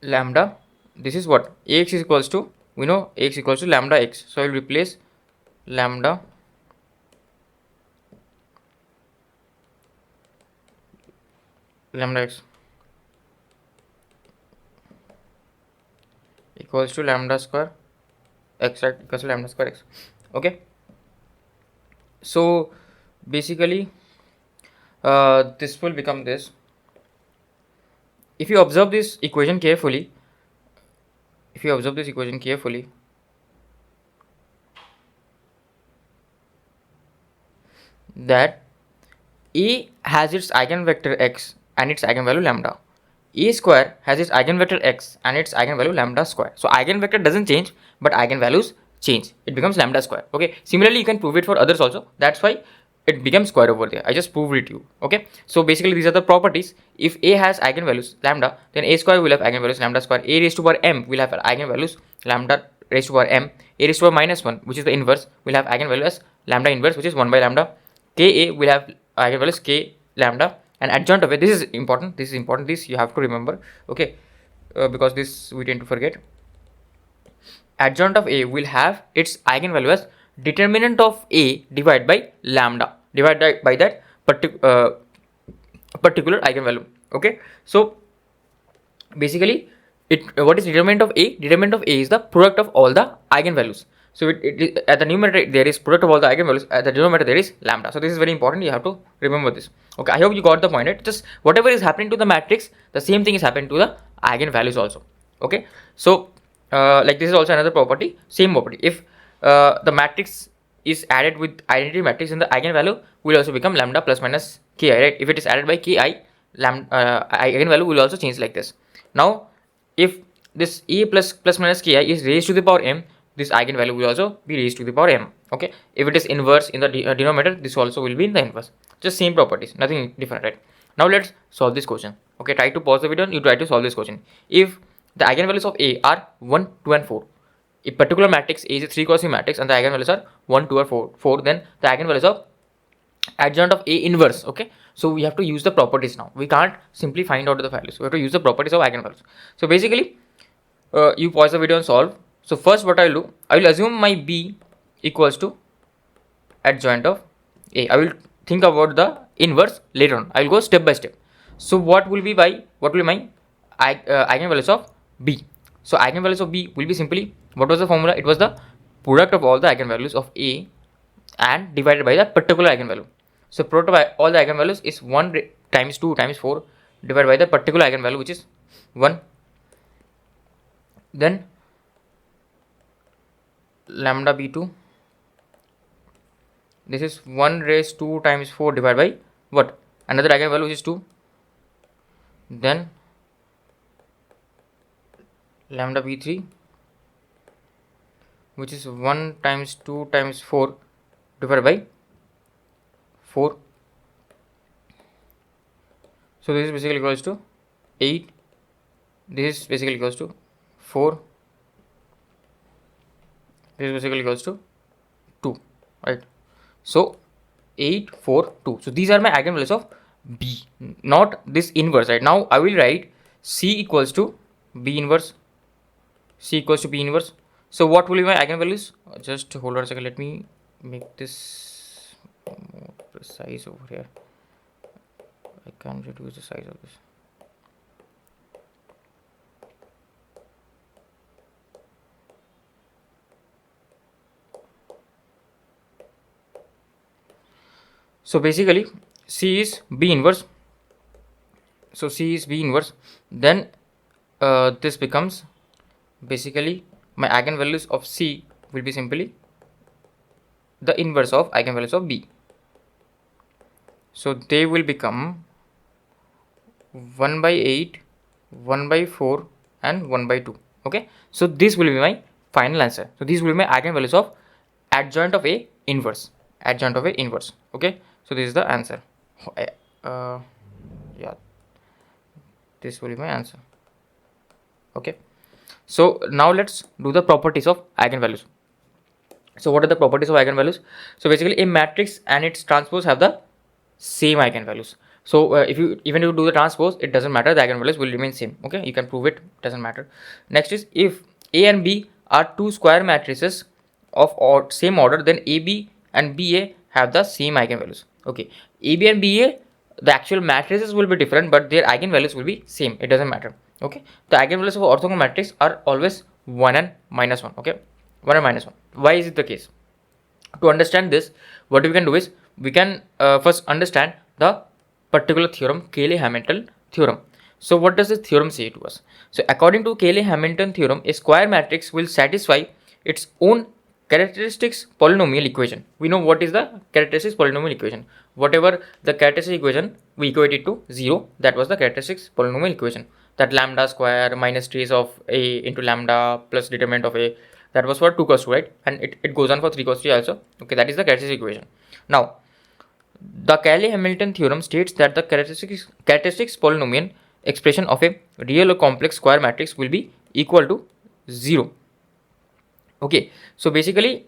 lambda, this is what ax is equals to, we know ax equals to lambda x, so I will replace lambda x equals to lambda square x, right? Equals to lambda square x. Okay, so basically this will become this. If you observe this equation carefully, that A has its eigenvector x and its eigenvalue lambda. A square has its eigenvector x and its eigenvalue lambda square. So eigenvector doesn't change, but eigenvalues change. It becomes lambda square. Okay. Similarly, you can prove it for others also. That's why it becomes square over there. I just proved it to you. Okay. So basically, these are the properties. If A has eigenvalues lambda, then A square will have eigenvalues lambda square. A raised to power m will have eigenvalues lambda raised to power m. A raised to power minus 1, which is the inverse, will have eigenvalue as lambda inverse, which is 1 by lambda. Ka will have eigenvalues k lambda, and adjoint of it, this is important, this you have to remember. Okay, because this we tend to forget. adjoint of A will have its eigenvalue as determinant of A divided by lambda, divided by that particular eigenvalue. Okay, so basically what is determinant of A? Determinant of A is the product of all the eigenvalues. So at the numerator there is product of all the eigenvalues, at the denominator there is lambda. So this is very important, you have to remember this. Okay, I hope you got the point, right? Just whatever is happening to the matrix, the same thing is happening to the eigenvalues also. Okay, so like this is also another property, same property. If the matrix is added with identity matrix, then the eigenvalue will also become lambda plus minus ki, right? If it is added by ki, lambda eigenvalue will also change like this. Now if this E plus minus ki is raised to the power m, this eigenvalue will also be raised to the power m. Okay, if it is inverse in the denominator, this also will be in the inverse. Just same properties, nothing different, right? Now let's solve this question. Okay, try to pause the video and you try to solve this question. If the eigenvalues of A are 1, 2 and 4, a particular matrix A is a 3 cross 3 matrix and the eigenvalues are 1, 2 or 4, then the eigenvalues of adjoint of A inverse. Okay, so we have to use the properties now. We can't simply find out the values, we have to use the properties of eigenvalues. So basically you pause the video and solve. So first what I will do, I will assume my B equals to adjoint of A. I will think about the inverse later on. I will go step by step. So what will be my eigenvalues of B? So eigenvalues of B will be simply, what was the formula? It was the product of all the eigenvalues of A and divided by the particular eigenvalue. So product of all the eigenvalues is 1 times 2 times 4 divided by the particular eigenvalue, which is 1. Then lambda b2, this is 1 raised 2 times 4 divided by what? Another eigenvalue, which is 2. Then lambda b3, which is 1 times 2 times 4 divided by 4. So this is basically equals to 8. This is basically equals to 4. This is basically equals to 2, right? So 8, 4, 2. So these are my eigenvalues of B, not this inverse, right? Now I will write C equals to B inverse. C equals to B inverse. So what will be my eigenvalues? Just hold on a second. Let me make this more precise over here. I can reduce the size of this. So basically C is B inverse. So C is B inverse. Then this becomes basically my eigenvalues of C will be simply the inverse of eigenvalues of B. So they will become 1 by 8, 1 by 4 and 1 by 2. Okay, so this will be my final answer. So these will be my eigenvalues of adjoint of A inverse. Adjoint of A inverse. Okay, so this is the answer. Yeah, this will be my answer. Okay, so now let's do the properties of eigenvalues. So what are the properties of eigenvalues? So basically a matrix and its transpose have the same eigenvalues. So if you do the transpose, it doesn't matter, the eigenvalues will remain same. Okay, you can prove it, doesn't matter. Next is, if A and B are two square matrices of same order, then AB and BA have the same eigenvalues. Okay, AB and BA, the actual matrices will be different, but their eigenvalues will be same, it doesn't matter. Okay, the eigenvalues of orthogonal matrix are always 1 and minus 1. Okay, 1 and minus 1. Why is it the case? To understand this, what we can do is, we can first understand the particular theorem, Cayley-Hamilton theorem. So what does this theorem say to us? So according to Cayley-Hamilton theorem, a square matrix will satisfy its own characteristics polynomial equation. We know what is the characteristics polynomial equation. Whatever the characteristic equation, we equate it to 0. That was the characteristics polynomial equation. That lambda square minus trace of A into lambda plus determinant of A, that was for 2 cos 2, right? And it goes on for 3 cos 3 also. Okay, that is the characteristic equation. Now the Cayley-Hamilton theorem states that the characteristics polynomial expression of a real or complex square matrix will be equal to 0. Okay, so basically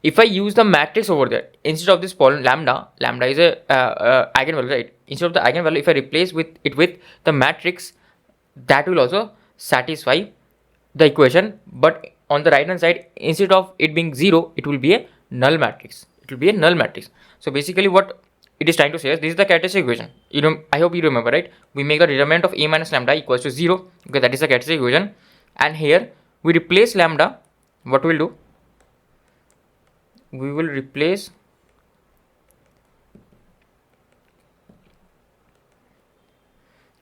if I use the matrix over there instead of this lambda is a eigenvalue, right? Instead of the eigenvalue, if I replace it with the matrix, that will also satisfy the equation, but on the right hand side, instead of it being 0, it will be a null matrix. It will be a null matrix. So basically what it is trying to say is this is the characteristic equation. You know, I hope you remember, right? We make the determinant of a minus lambda equals to 0. Okay, that is the characteristic equation. And here we replace lambda. What we'll do? We will replace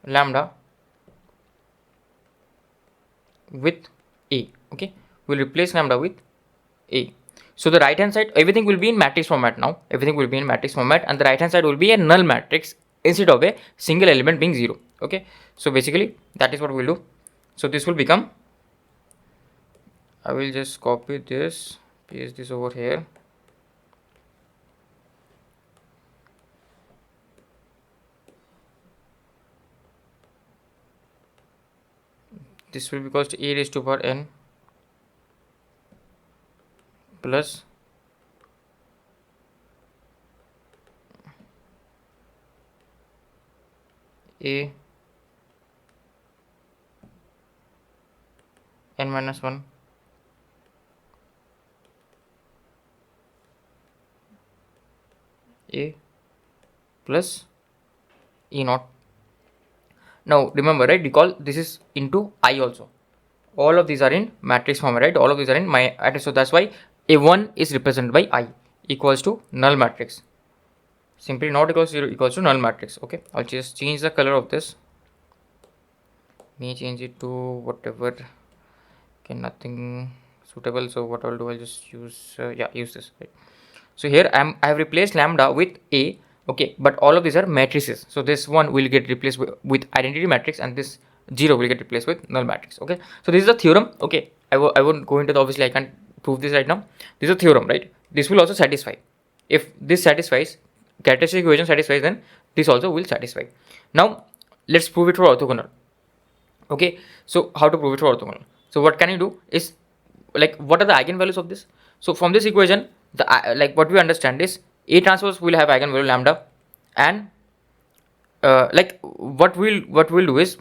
lambda with a. Okay, we'll replace lambda with a. So the right hand side, everything will be in matrix format now. Everything will be in matrix format, and the right hand side will be a null matrix instead of a single element being 0. Okay, so basically that is what we'll do. So this will become, I will just copy this, paste this over here. This will be equals to a raised to power n plus a n minus 1 a plus e naught. Now remember, right, recall this is into I also. All of these are in matrix form, right? All of these are in my, so that's why a1 is represented by I equals to null matrix. Simply not equals 0 equals to null matrix. Okay, I'll just change the color of this. May change it to whatever. Okay, nothing suitable. So what I'll do, I'll just use use this. Right. So here I have replaced lambda with a. Okay, but all of these are matrices. So this one will get replaced with identity matrix, and this 0 will get replaced with null matrix. Okay, so this is the theorem. Okay, I won't go into the, obviously I can't prove this right now. This is a theorem, right? This will also satisfy. If this satisfies, characteristic equation satisfies, then this also will satisfy. Now let's prove it for orthogonal. Okay, so how to prove it for orthogonal? So what can you do is, like, what are the eigenvalues of this? So from this equation, the like what we understand is A transpose will have eigenvalue lambda, and like what we'll do is,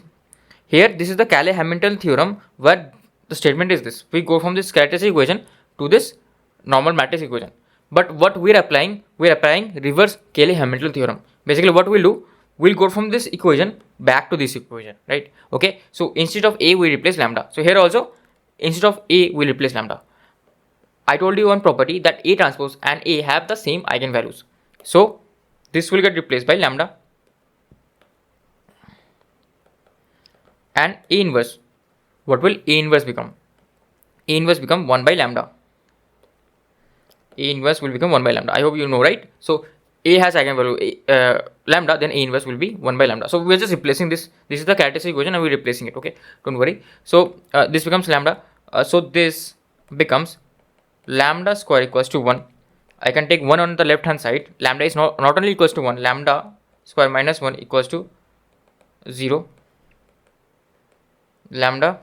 here this is the Cayley-Hamilton theorem, where the statement is this: we go from this characteristic equation to this normal matrix equation. But what we're applying reverse Cayley-Hamilton theorem. Basically what we'll do, we'll go from this equation back to this equation, right? Okay, so instead of A we replace lambda. So here also instead of A we replace lambda. I told you one property that A transpose and A have the same eigenvalues. So this will get replaced by lambda, and A inverse. What will A inverse become? A inverse become 1 by lambda. A inverse will become 1 by lambda. I hope you know, right? So A has eigenvalue lambda, then A inverse will be 1 by lambda. So we're just replacing this. This is the characteristic equation and we're replacing it. Okay, don't worry. So this becomes lambda. So this becomes lambda square equals to 1. I can take 1 on the left hand side. Lambda is not only equals to 1, lambda square minus 1 equals to 0. Lambda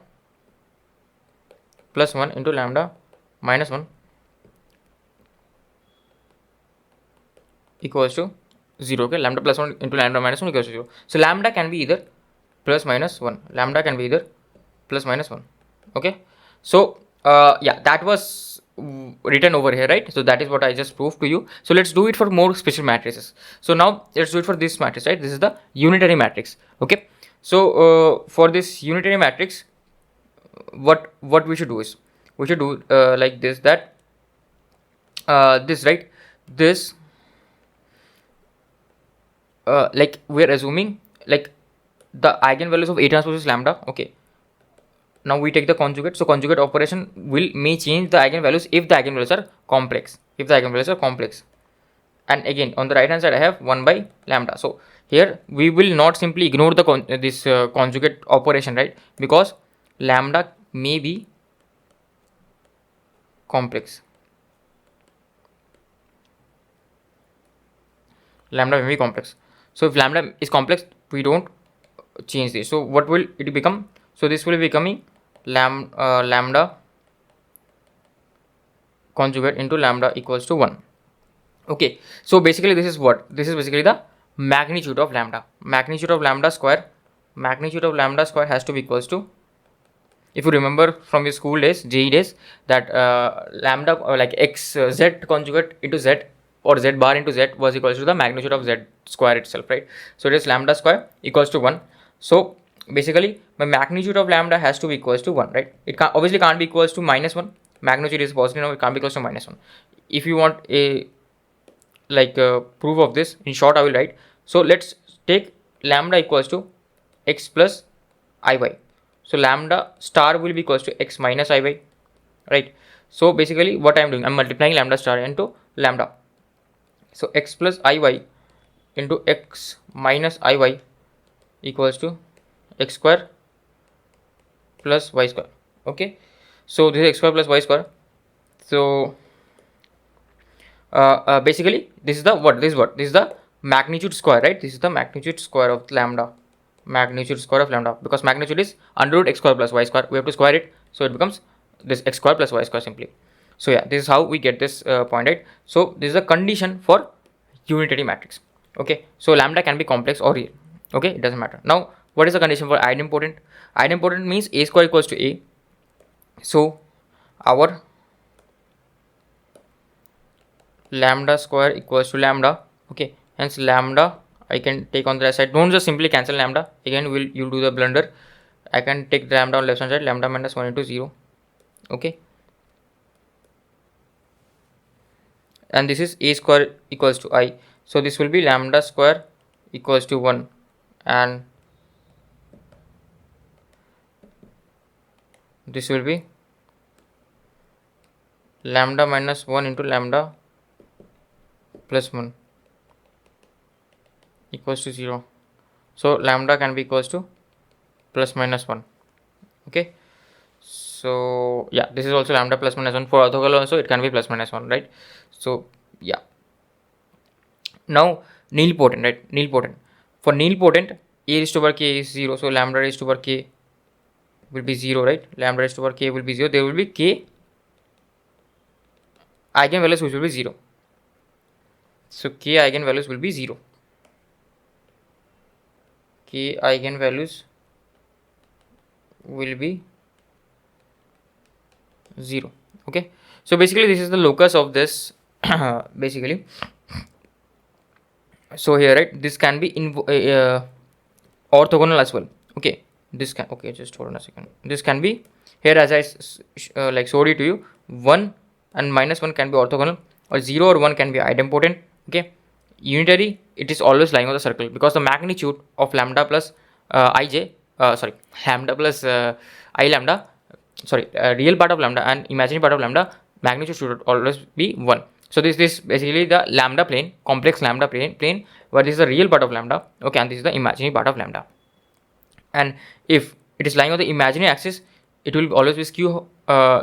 plus 1 into lambda minus 1 equals to 0. Okay, lambda plus 1 into lambda minus 1 equals to 0. So lambda can be either plus minus 1. Lambda can be either plus minus 1. Okay, so yeah, that was written over here, right? So that is what I just proved to you. So let's do it for more special matrices. So now let's do it for this matrix, right? This is the unitary matrix. Okay, so for this unitary matrix, what we should do is, we should do like this, that this, right, this like we are assuming like the eigenvalues of A transpose is lambda. Okay, now we take the conjugate. So conjugate operation may change the eigenvalues if the eigenvalues are complex. And again on the right hand side I have 1 by lambda. So here we will not simply ignore the this conjugate operation, right? Because lambda may be complex. So if lambda is complex, we don't change this. So what will it become? So this will be becoming lambda conjugate into lambda equals to 1. Okay, so basically this is what? This is basically the magnitude of lambda. Magnitude of lambda square has to be equals to if you remember from your school days, JE days, that lambda or like x z conjugate into z or z bar into z was equals to the magnitude of z square itself, right? So it is lambda square equals to 1. So basically my magnitude of lambda has to be equals to 1, right? It obviously can't be equals to minus 1. Magnitude is positive, now it can't be equals to minus 1. If you want a like proof of this, in short I will write. So let's take lambda equals to x plus iy. So lambda star will be equals to x minus iy, right? So basically what I am doing, I am multiplying lambda star into lambda. So x plus iy into x minus iy equals to x square plus y square. Okay, so this is x square plus y square. So basically this is the this is the magnitude square, right? This is the magnitude square of lambda, magnitude square of lambda, because magnitude is under root x square plus y square. We have to square it, so it becomes this x square plus y square simply. So yeah, this is how we get this point, right? So this is a condition for unitary matrix. Okay, so lambda can be complex or real. Okay, it doesn't matter. Now what is the condition for idempotent? Idempotent means a square equals to a. So our lambda square equals to lambda. Okay, hence lambda I can take on the right side. Don't just simply cancel lambda. Again you'll do the blunder. I can take the lambda on left hand side, lambda minus 1 into 0. Okay, and this is a square equals to I. So this will be lambda square equals to 1, and this will be lambda minus 1 into lambda plus 1 equals to 0. So lambda can be equals to plus minus 1. Okay, so yeah, this is also lambda plus minus 1. For orthogonal also it can be plus minus 1, right? So yeah, now nilpotent, right? Nilpotent, for nilpotent a raised to power k is 0, so lambda raised to power k will be 0, right? Lambda raised to power k will be 0. There will be k eigenvalues which will be 0. So k eigenvalues will be 0. K eigenvalues will be 0. Okay, so basically this is the locus of this basically. So here, right, this can be in orthogonal as well. Okay, this can, okay, just hold on a second. This can be here, as I like showed it to you, 1 and minus 1 can be orthogonal, or 0 or 1 can be idempotent. Okay, unitary, it is always lying on the circle, because the magnitude of lambda plus ij sorry lambda plus I lambda, sorry, real part of lambda and imaginary part of lambda, magnitude should always be 1. So this is basically the lambda plane, complex lambda plane where this is the real part of lambda, okay, and this is the imaginary part of lambda. And if it is lying on the imaginary axis, it will always be skew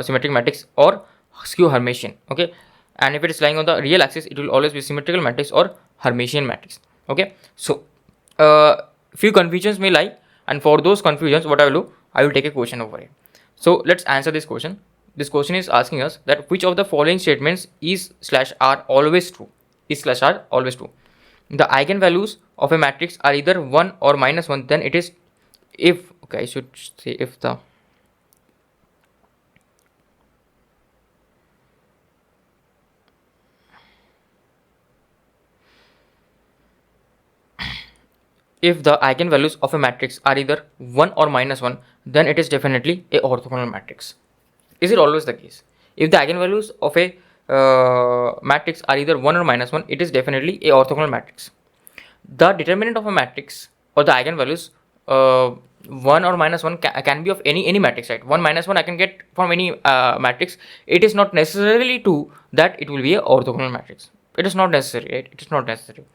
symmetric matrix or skew Hermitian, okay. And if it is lying on the real axis, it will always be symmetrical matrix or Hermitian matrix, okay. So few confusions may lie, and for those confusions, what I will do, I will take a question over here. So let's answer this question. This question is asking us that which of the following statements is slash are always true? Is slash are always true? The eigenvalues of a matrix are either 1 or minus 1, then it is, if, okay, I should say if the eigenvalues of a matrix are either 1 or minus 1, then it is definitely a orthogonal matrix. Is it always the case? If the eigenvalues of a matrix are either 1 or minus 1, it is definitely a orthogonal matrix. The determinant of a matrix or the eigenvalues 1 or minus 1 can be of any matrix, right? 1 minus 1 I can get from any matrix. It is not necessarily true that it will be a orthogonal matrix. It is not necessary, right? It is not necessary.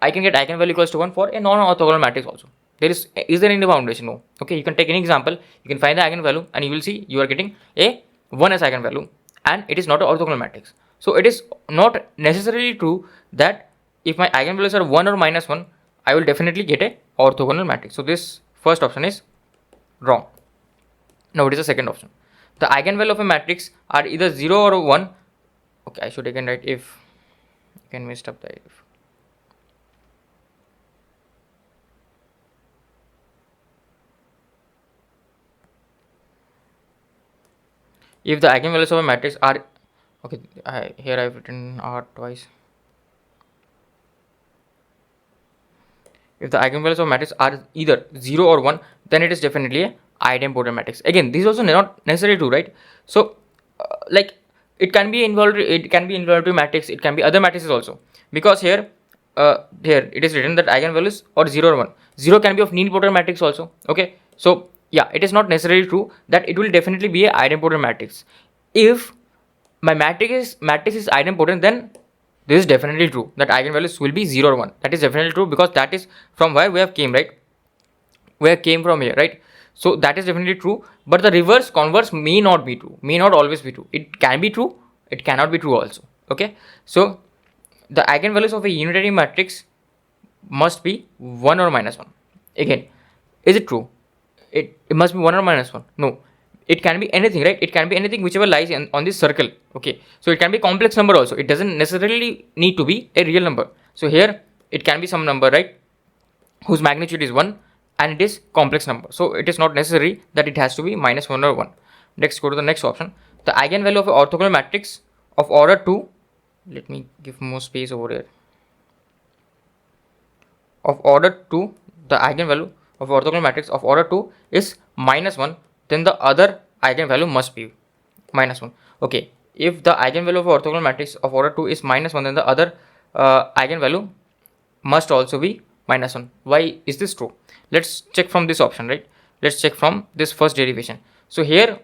I can get eigenvalue equals to 1 for a non-orthogonal matrix also. Is there any foundation? No. Okay, you can take any example, you can find the eigenvalue, and you will see you are getting a 1 as eigenvalue, and it is not an orthogonal matrix. So it is not necessarily true that if my eigenvalues are 1 or minus 1, I will definitely get a orthogonal matrix. So this first option is wrong. Now it is the second option. The eigenvalue of a matrix are either 0 or 1. Okay, I should again write if. You can mess up the if. If the eigenvalues of a matrix are, okay, here I've written R twice. If the eigenvalues of a matrix are either 0 or 1, then it is definitely a idempotent matrix. Again, this is also not necessarily true, right? So like it can be involutory matrix, it can be other matrices also, because here it is written that eigenvalues are 0 or 1. 0 can be of nilpotent matrix also. Okay, so yeah, it is not necessarily true that it will definitely be a idempotent matrix. If my matrix is idempotent, then this is definitely true that eigenvalues will be 0 or 1. That is definitely true, because that is from where we have came, right? We have came from here, right? So that is definitely true, but the reverse converse may not be true, may not always be true. It can be true, it cannot be true also. Okay, so the eigenvalues of a unitary matrix must be 1 or minus 1. Again, is it true? It must be 1 or minus 1? No, it can be anything, right? It can be anything whichever lies on this circle. Okay, so it can be complex number also, it doesn't necessarily need to be a real number. So here it can be some number, right, whose magnitude is 1, and it is complex number, so it is not necessary that it has to be minus 1 or 1. Let's go to the next option. The eigenvalue of an orthogonal matrix of order 2, let me give more space over here, of order 2, the eigenvalue of orthogonal matrix of order 2 is minus 1, then the other eigenvalue must be minus 1. Okay, if the eigenvalue of orthogonal matrix of order 2 is minus 1, then the other eigenvalue must also be minus 1. Why is this true? Let's check from this option, right? Let's check from this first derivation. So here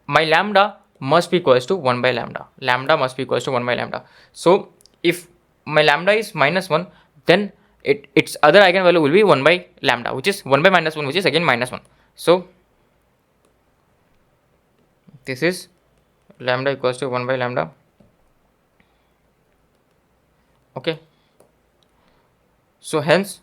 my lambda must be equals to 1 by lambda. Lambda must be equals to 1 by lambda. So if my lambda is minus 1, then its other eigenvalue will be 1 by lambda, which is 1 by minus 1, which is again minus 1. So this is lambda equals to 1 by lambda. Okay, so hence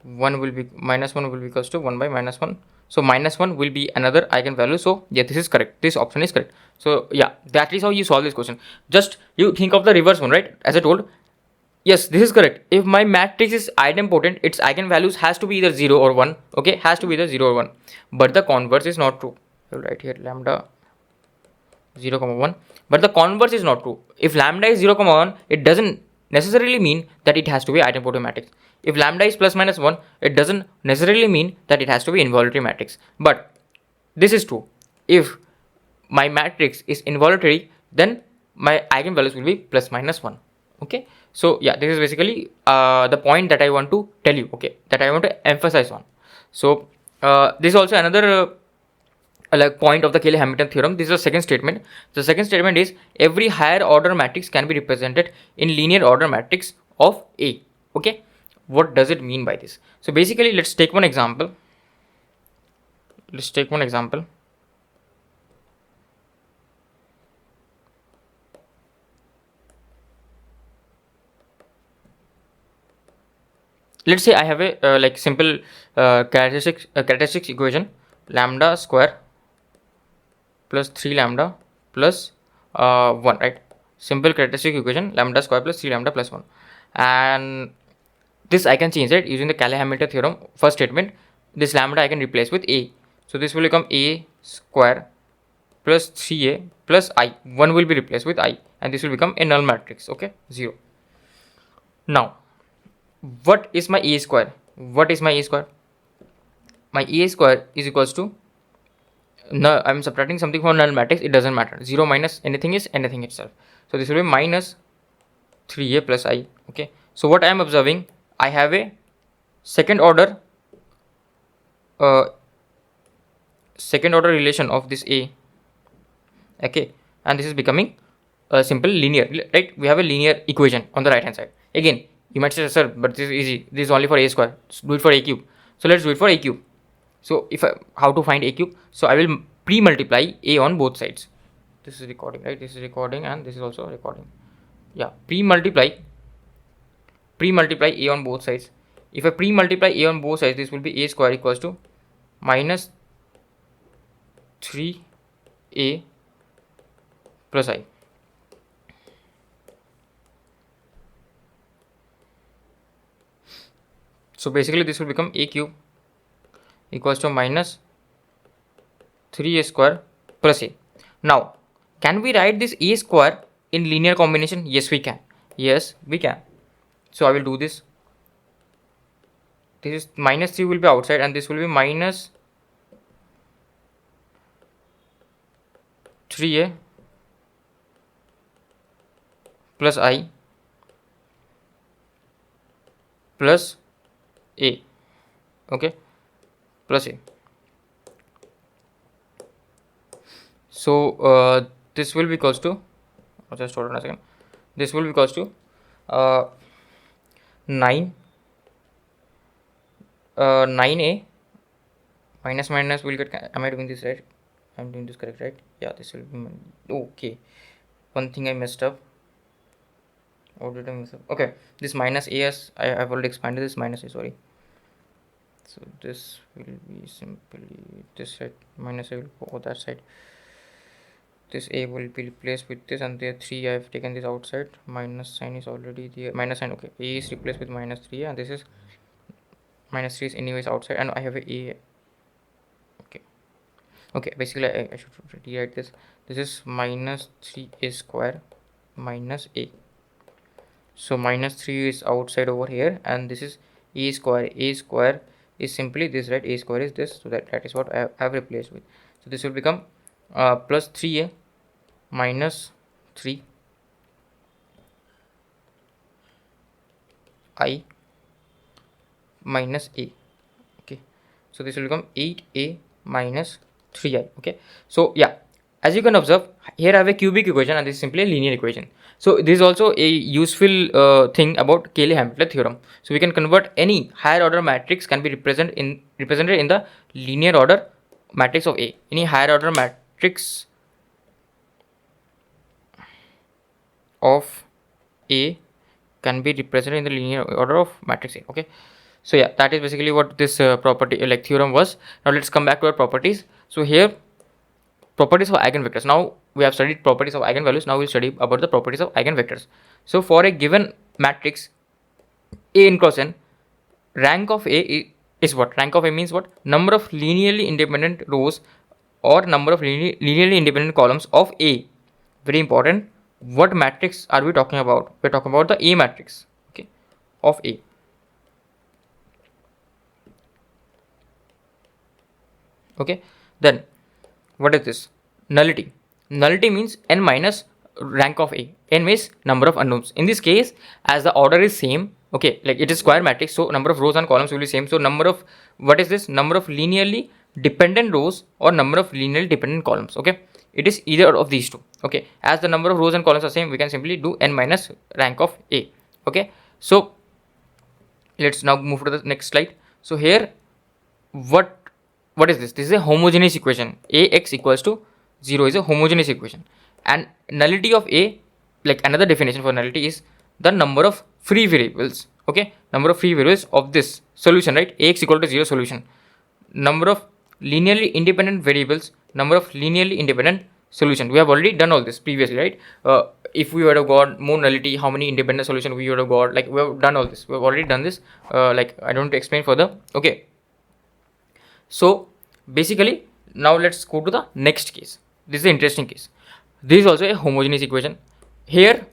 1 will be minus 1 will be equals to 1 by minus 1. So minus 1 will be another eigenvalue. So yeah, this is correct, this option is correct. So yeah, that is how you solve this question. Just you think of the reverse one, right? As I told, yes, this is correct. If my matrix is idempotent, its eigenvalues has to be either 0 or 1. Okay, has to be either 0 or 1, but the converse is not true. I will write here lambda 0, 1, but the converse is not true. If lambda is 0, 1, it doesn't necessarily mean that it has to be idempotent matrix. If lambda is plus minus 1, it doesn't necessarily mean that it has to be involutory matrix. But this is true. If my matrix is involutory, then my eigenvalues will be plus minus 1. Okay, so yeah, this is basically the point that I want to tell you, okay, that I want to emphasize on. So this is also another like point of the Cayley-Hamilton theorem. This is the second statement. The second statement is every higher order matrix can be represented in linear order matrix of A. Okay, what does it mean by this? So basically, let's take one example. Let's take one example. Let's say I have a like simple characteristics equation, lambda square plus 3 lambda plus 1, right? Simple characteristic equation, lambda square plus 3 lambda plus 1, and this I can change, right, using the Cayley-Hamilton theorem. First statement, this lambda I can replace with a, so this will become a square plus 3a plus I. 1 will be replaced with I, and this will become a null matrix. Okay, 0. Now what is my a square? What is my a square? My a square is equals to, no, I'm subtracting something from null matrix, it doesn't matter. 0 minus anything is anything itself. So this will be minus 3a plus I. Okay, so what I am observing, I have a second order relation of this a. Okay, and this is becoming a simple linear, right? We have a linear equation on the right hand side. Again, you might say, sir, but this is easy, this is only for a square, do it for a cube. So let's do it for a cube. So if how to find a cube? So I will pre-multiply a on both sides. This is recording, right? This is recording and this is also recording. Yeah, pre-multiply a on both sides. If I pre-multiply a on both sides, this will be a square equals to minus 3a plus I. So basically this will become a cube equals to minus 3a square plus a. Now can we write this a square in linear combination? Yes, we can. Yes, we can. So I will do this. This is minus 3 will be outside, and this will be minus 3a plus I plus a. Okay, plus a. So this will be equals to, just hold on a second, this will be equals to 9 9a minus minus will get, am I doing this right? I'm doing this correct, right? Yeah, this will be okay. One thing I messed up. What did I mess up? Okay, this minus a, as I've already expanded this minus a, sorry. So this will be simply this side, minus a will go that side. This a will be replaced with this, and there 3 I have taken this outside. Minus sign is already there. Minus sign, okay. A is replaced with minus 3, and this is minus 3 is anyways outside, and I have a. Okay, basically I should rewrite this. This is minus 3a square minus a. So minus 3 is outside over here, and this is a square. A square is simply this, right? A square is this, so that is what I have replaced with. So this will become plus 3a minus 3 I minus a. Okay, so this will become 8a minus 3i. Okay, so yeah, as you can observe, here I have a cubic equation, and this is simply a linear equation. So this is also a useful thing about Cayley-Hamilton theorem. So we can convert any higher order matrix can be represented in the linear order matrix of A. Any higher order matrix of A can be represented in the linear order of matrix A. Okay, so yeah, that is basically what this property like theorem was. Now let's come back to our properties. So here, properties of eigenvectors. Now we have studied properties of eigenvalues. Now we'll study about the properties of eigenvectors. So for a given matrix A n cross n, rank of A is what? Rank of A means what? Number of linearly independent rows or number of linearly independent columns of A. Very important. What matrix are we talking about? We're talking about the A matrix, okay, of A. Okay, then what is this? Nullity. Nullity means n minus rank of A. N means number of unknowns. In this case, as the order is same, okay, like it is square matrix, so number of rows and columns will be same. So number of, what is this? Number of linearly dependent rows or number of linearly dependent columns. Okay, it is either of these two. Okay, as the number of rows and columns are same, we can simply do n minus rank of A. Okay, so let's now move to the next slide. So here, what is this? This is a homogeneous equation. Ax equals to 0 is a homogeneous equation, and nullity of A, like another definition for nullity, is the number of free variables. Okay, number of free variables of this solution, right? Ax equal to 0 solution. Number of linearly independent variables, number of linearly independent solution. We have already done all this previously, right? If we would have got more nullity, how many independent solution we would have got? Like we have done all this. We have already done this. Like I don't explain further. Okay. So basically, now let's go to the next case. This is an interesting case. This is also a homogeneous equation. Here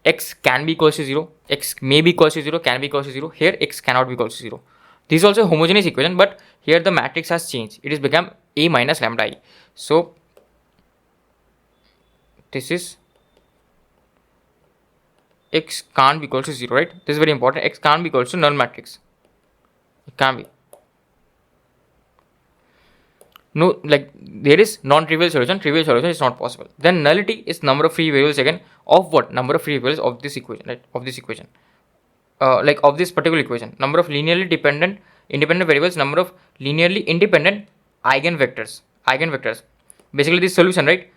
x can be equals to 0, x may be equals to 0, can be equals to 0. Here x cannot be equals to 0. This is also a homogeneous equation, but here the matrix has changed. It has become A minus lambda I. So this is x can't be equals to 0, right? This is very important. X can't be equals to null matrix. It can't be. No, like there is non-trivial solution. Trivial solution is not possible. Then nullity is number of free variables again of what? Number of free variables of this equation, right? Of this equation, like of this particular equation. Number of linearly dependent independent variables. Number of linearly independent eigenvectors. Eigenvectors. Basically this solution, right?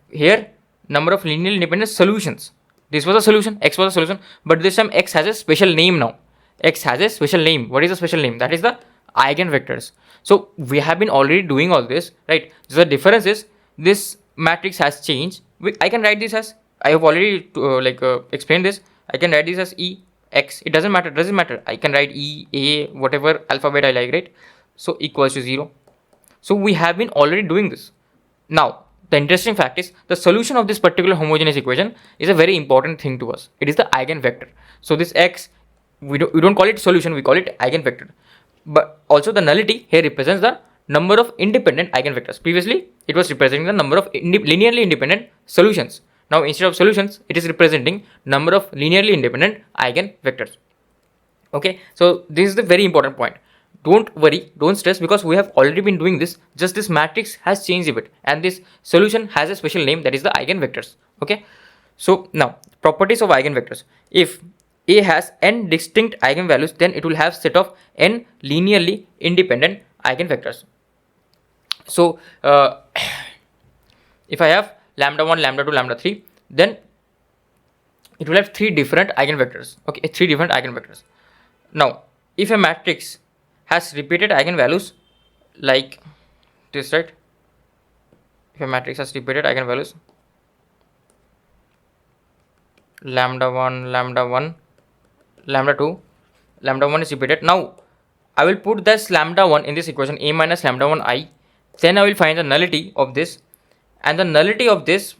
Here number of linearly independent solutions. This was a solution. X was a solution, but this time X has a special name now. X has a special name. What is the special name? That is the eigenvectors. So we have been already doing all this, right? So the difference is this matrix has changed. I can write this as, I have already explained this. I can write this as E X. It doesn't matter. Doesn't matter. I can write E A whatever alphabet I like, right? So equals to 0. So we have been already doing this. Now the interesting fact is the solution of this particular homogeneous equation is a very important thing to us. It is the eigenvector. So this x, we don't call it solution, we call it eigenvector. But also the nullity here represents the number of independent eigenvectors. Previously, it was representing the number of linearly independent solutions. Now, instead of solutions, it is representing number of linearly independent eigenvectors. Okay, so this is the very important point. Don't worry, don't stress, because we have already been doing this. Just this matrix has changed a bit, and this solution has a special name, that is the eigenvectors. Okay, so now properties of eigenvectors. If A has n distinct eigenvalues, then it will have set of n linearly independent eigenvectors. So if I have lambda 1, lambda 2, lambda 3, then it will have three different eigenvectors. Okay, three different eigenvectors. Now, if a matrix has repeated eigenvalues like this, right? If a matrix has repeated eigenvalues, lambda 1, lambda 1, lambda 2, lambda 1 is repeated. Now, I will put this lambda 1 in this equation, a minus lambda 1 I. Then I will find the nullity of this, and the nullity of this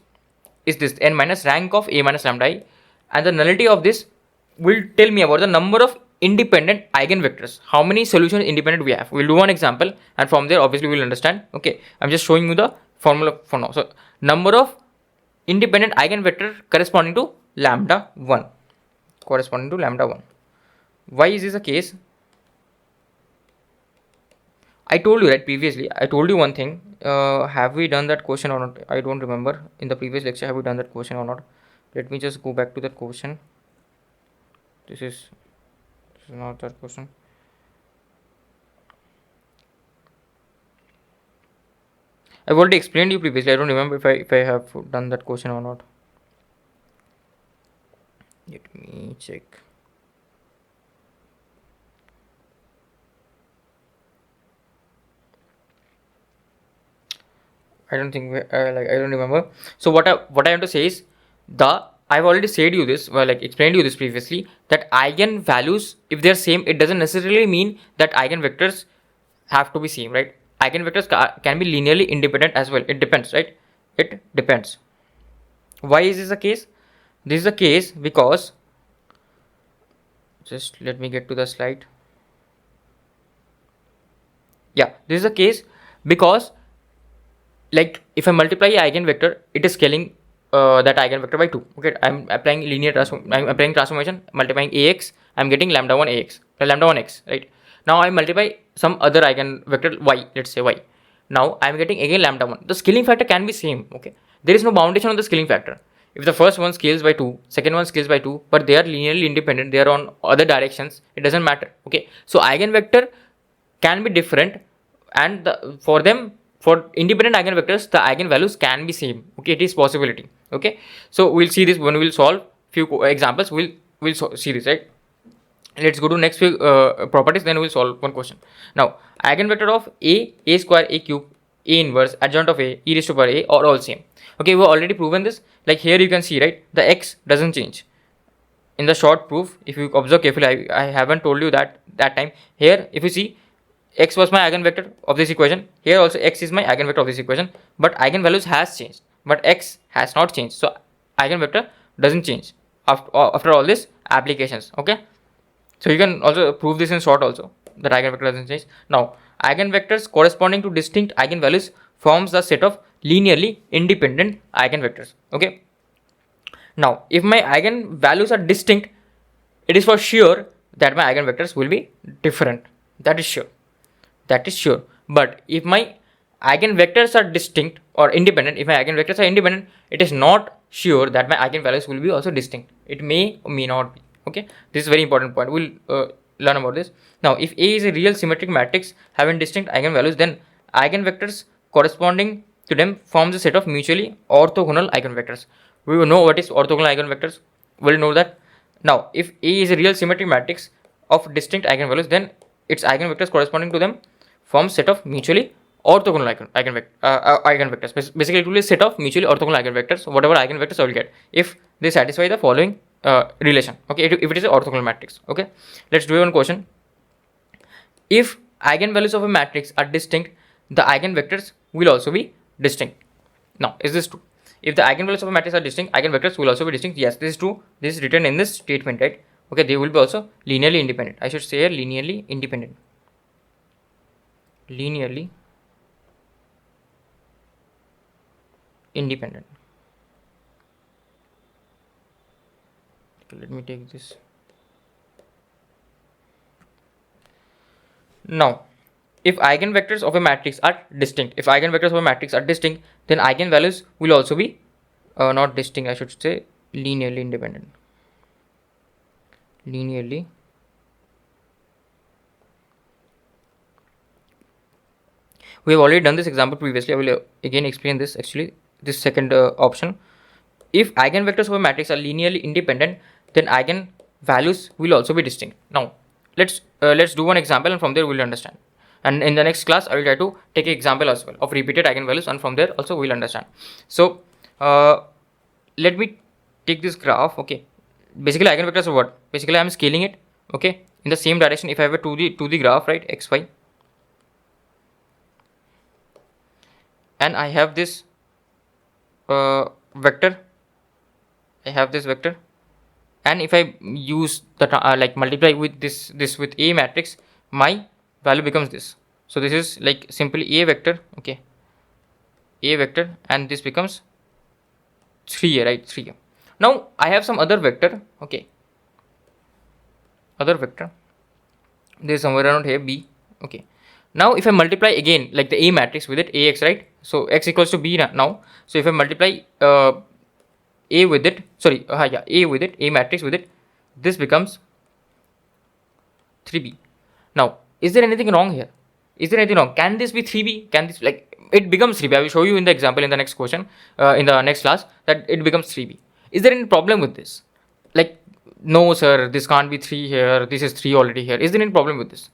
is this n minus rank of a minus lambda I, and the nullity of this will tell me about the number of independent eigenvectors, how many solutions independent we have. We'll do one example, and from there obviously we'll understand. Okay, I'm just showing you the formula for now. So number of independent eigenvector corresponding to lambda 1, why is this the case? I told you, right, previously I told you one thing. Have we done that question or not? I don't remember. In the previous lecture, have we done that question or not? Let me just go back to that question. This is not that question. I've already explained you previously. I don't remember if I have done that question or not. Let me check. I don't think I don't remember. So what I want to say is, I've already said you this, explained you this previously, that eigenvalues, if they're same, it doesn't necessarily mean that eigenvectors have to be same, right? Eigenvectors can be linearly independent as well. It depends, right? It depends. Why is this the case? This is the case because, just let me get to the slide. Yeah, this is the case because, like, if I multiply a eigenvector, it is scaling that eigenvector by 2. Okay, I'm applying I'm applying transformation, multiplying ax, I'm getting lambda 1 ax, lambda 1 x, right? Now I multiply some other eigenvector y, let's say y. Now I'm getting again lambda 1. The scaling factor can be same. Okay, there is no boundation on the scaling factor. If the first one scales by 2, second one scales by 2, but they are linearly independent, they are on other directions, it doesn't matter. Okay, so eigenvector can be different, and for independent eigenvectors, the eigenvalues can be same. Okay, it is possibility. Okay, so we'll see this when we'll solve few examples. We'll see this, right? Let's go to next few properties, then we'll solve one question. Now, eigenvector of a square, a cube, a inverse, adjoint of a, e raised to power a are all same. Okay, we've already proven this. Like here you can see, right, the x doesn't change. In the short proof, if you observe carefully, I haven't told you that time. Here, if you see, x was my eigenvector of this equation. Here also x is my eigenvector of this equation, but eigenvalues has changed, but x has not changed. So eigenvector doesn't change after all these applications. Okay, so you can also prove this in short also, that eigenvector doesn't change. Now, eigenvectors corresponding to distinct eigenvalues forms the set of linearly independent eigenvectors. Okay, now if my eigenvalues are distinct, it is for sure that my eigenvectors will be different. That is sure. But if my eigenvectors are distinct or independent, if my eigenvectors are independent, it is not sure that my eigenvalues will be also distinct. It may or may not be. Okay, this is a very important point. We'll learn about this. Now, if A is a real symmetric matrix having distinct eigenvalues, then eigenvectors corresponding to them forms a set of mutually orthogonal eigenvectors. We will know what is orthogonal eigenvectors. We'll know that. Now, if A is a real symmetric matrix of distinct eigenvalues, then its eigenvectors corresponding to them form set of mutually orthogonal eigenvectors. Basically, it will be a set of mutually orthogonal eigenvectors. Whatever eigenvectors I will get, if they satisfy the following relation. Okay, if it is an orthogonal matrix. Okay, let's do one question. If eigenvalues of a matrix are distinct, the eigenvectors will also be distinct. Now, is this true? If the eigenvalues of a matrix are distinct, eigenvectors will also be distinct. Yes, this is true. This is written in this statement, right? Okay, they will be also linearly independent. I should say here linearly independent. Linearly independent. Okay, let me take this. Now, if eigenvectors of a matrix are distinct, then eigenvalues will also be not distinct, I should say linearly independent. Linearly we have already done this example previously. I will again explain this, actually this second option. If eigenvectors of a matrix are linearly independent, then eigenvalues will also be distinct. Now let's do one example, and from there we will understand. And in the next class I will try to take an example as well of repeated eigenvalues, and from there also we will understand. So let me take this graph. Okay, basically eigenvectors are what? Basically I am scaling it, okay, in the same direction. If I have a 2D graph, right, xy, and I have this vector, and if I use the like multiply with this with a matrix, my value becomes this. So this is like simply a vector, okay, a vector, and this becomes 3a, right, 3a. Now I have some other vector, okay, other vector, there is somewhere around here b, okay. Now if I multiply again like the a matrix with it, ax, right, so x equals to b now. So if I multiply a with it, sorry, a with it, a matrix with it, this becomes 3b. Now is there anything wrong here? Is there anything wrong? Can this be 3b? Can this, like, it becomes 3b? I will show you in the example in the next question, in the next class, that it becomes 3b. Is there any problem with this? Like, no sir, this can't be 3 here, this is 3 already here. Is there any problem with this?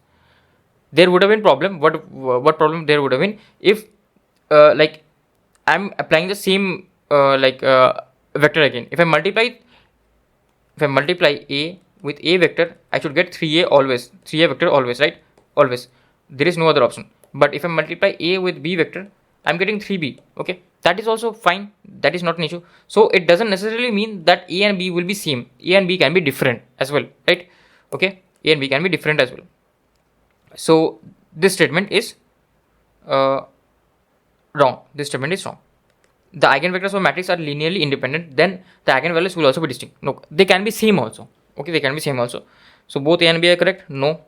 There would have been problem. What problem there would have been if like I'm applying the same vector again. If I multiply a with a vector, I should get 3a always, 3a vector always, right, always. There is no other option. But if I multiply a with b vector, I'm getting 3b, okay, that is also fine, that is not an issue. So it doesn't necessarily mean that a and b will be same. A and b can be different as well, right? Okay, a and b can be different as well. So this statement is wrong. This statement is wrong. The eigenvectors of matrix are linearly independent, then the eigenvalues will also be distinct. No, they can be same also. Okay, they can be same also. So both a and b are correct. No,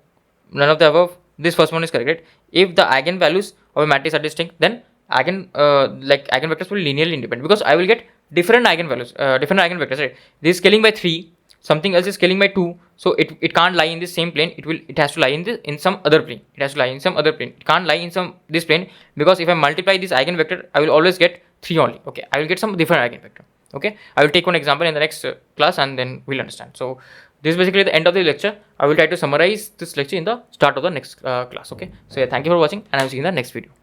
none of the above. This first one is correct. Right? If the eigenvalues of a matrix are distinct, then eigenvectors will be linearly independent, because I will get different eigenvalues, different eigenvectors. Right? This is scaling by 3. Something else is scaling by 2, so it can't lie in the same plane. It has to lie in some other plane. It can't lie in this plane, because if I multiply this eigenvector, I will always get 3 only. Okay, I will get some different eigenvector. Okay, I will take one example in the next class, and then we'll understand. So this is basically the end of the lecture. I will try to summarize this lecture in the start of the next class. Okay, so yeah, thank you for watching, and I will see you in the next video.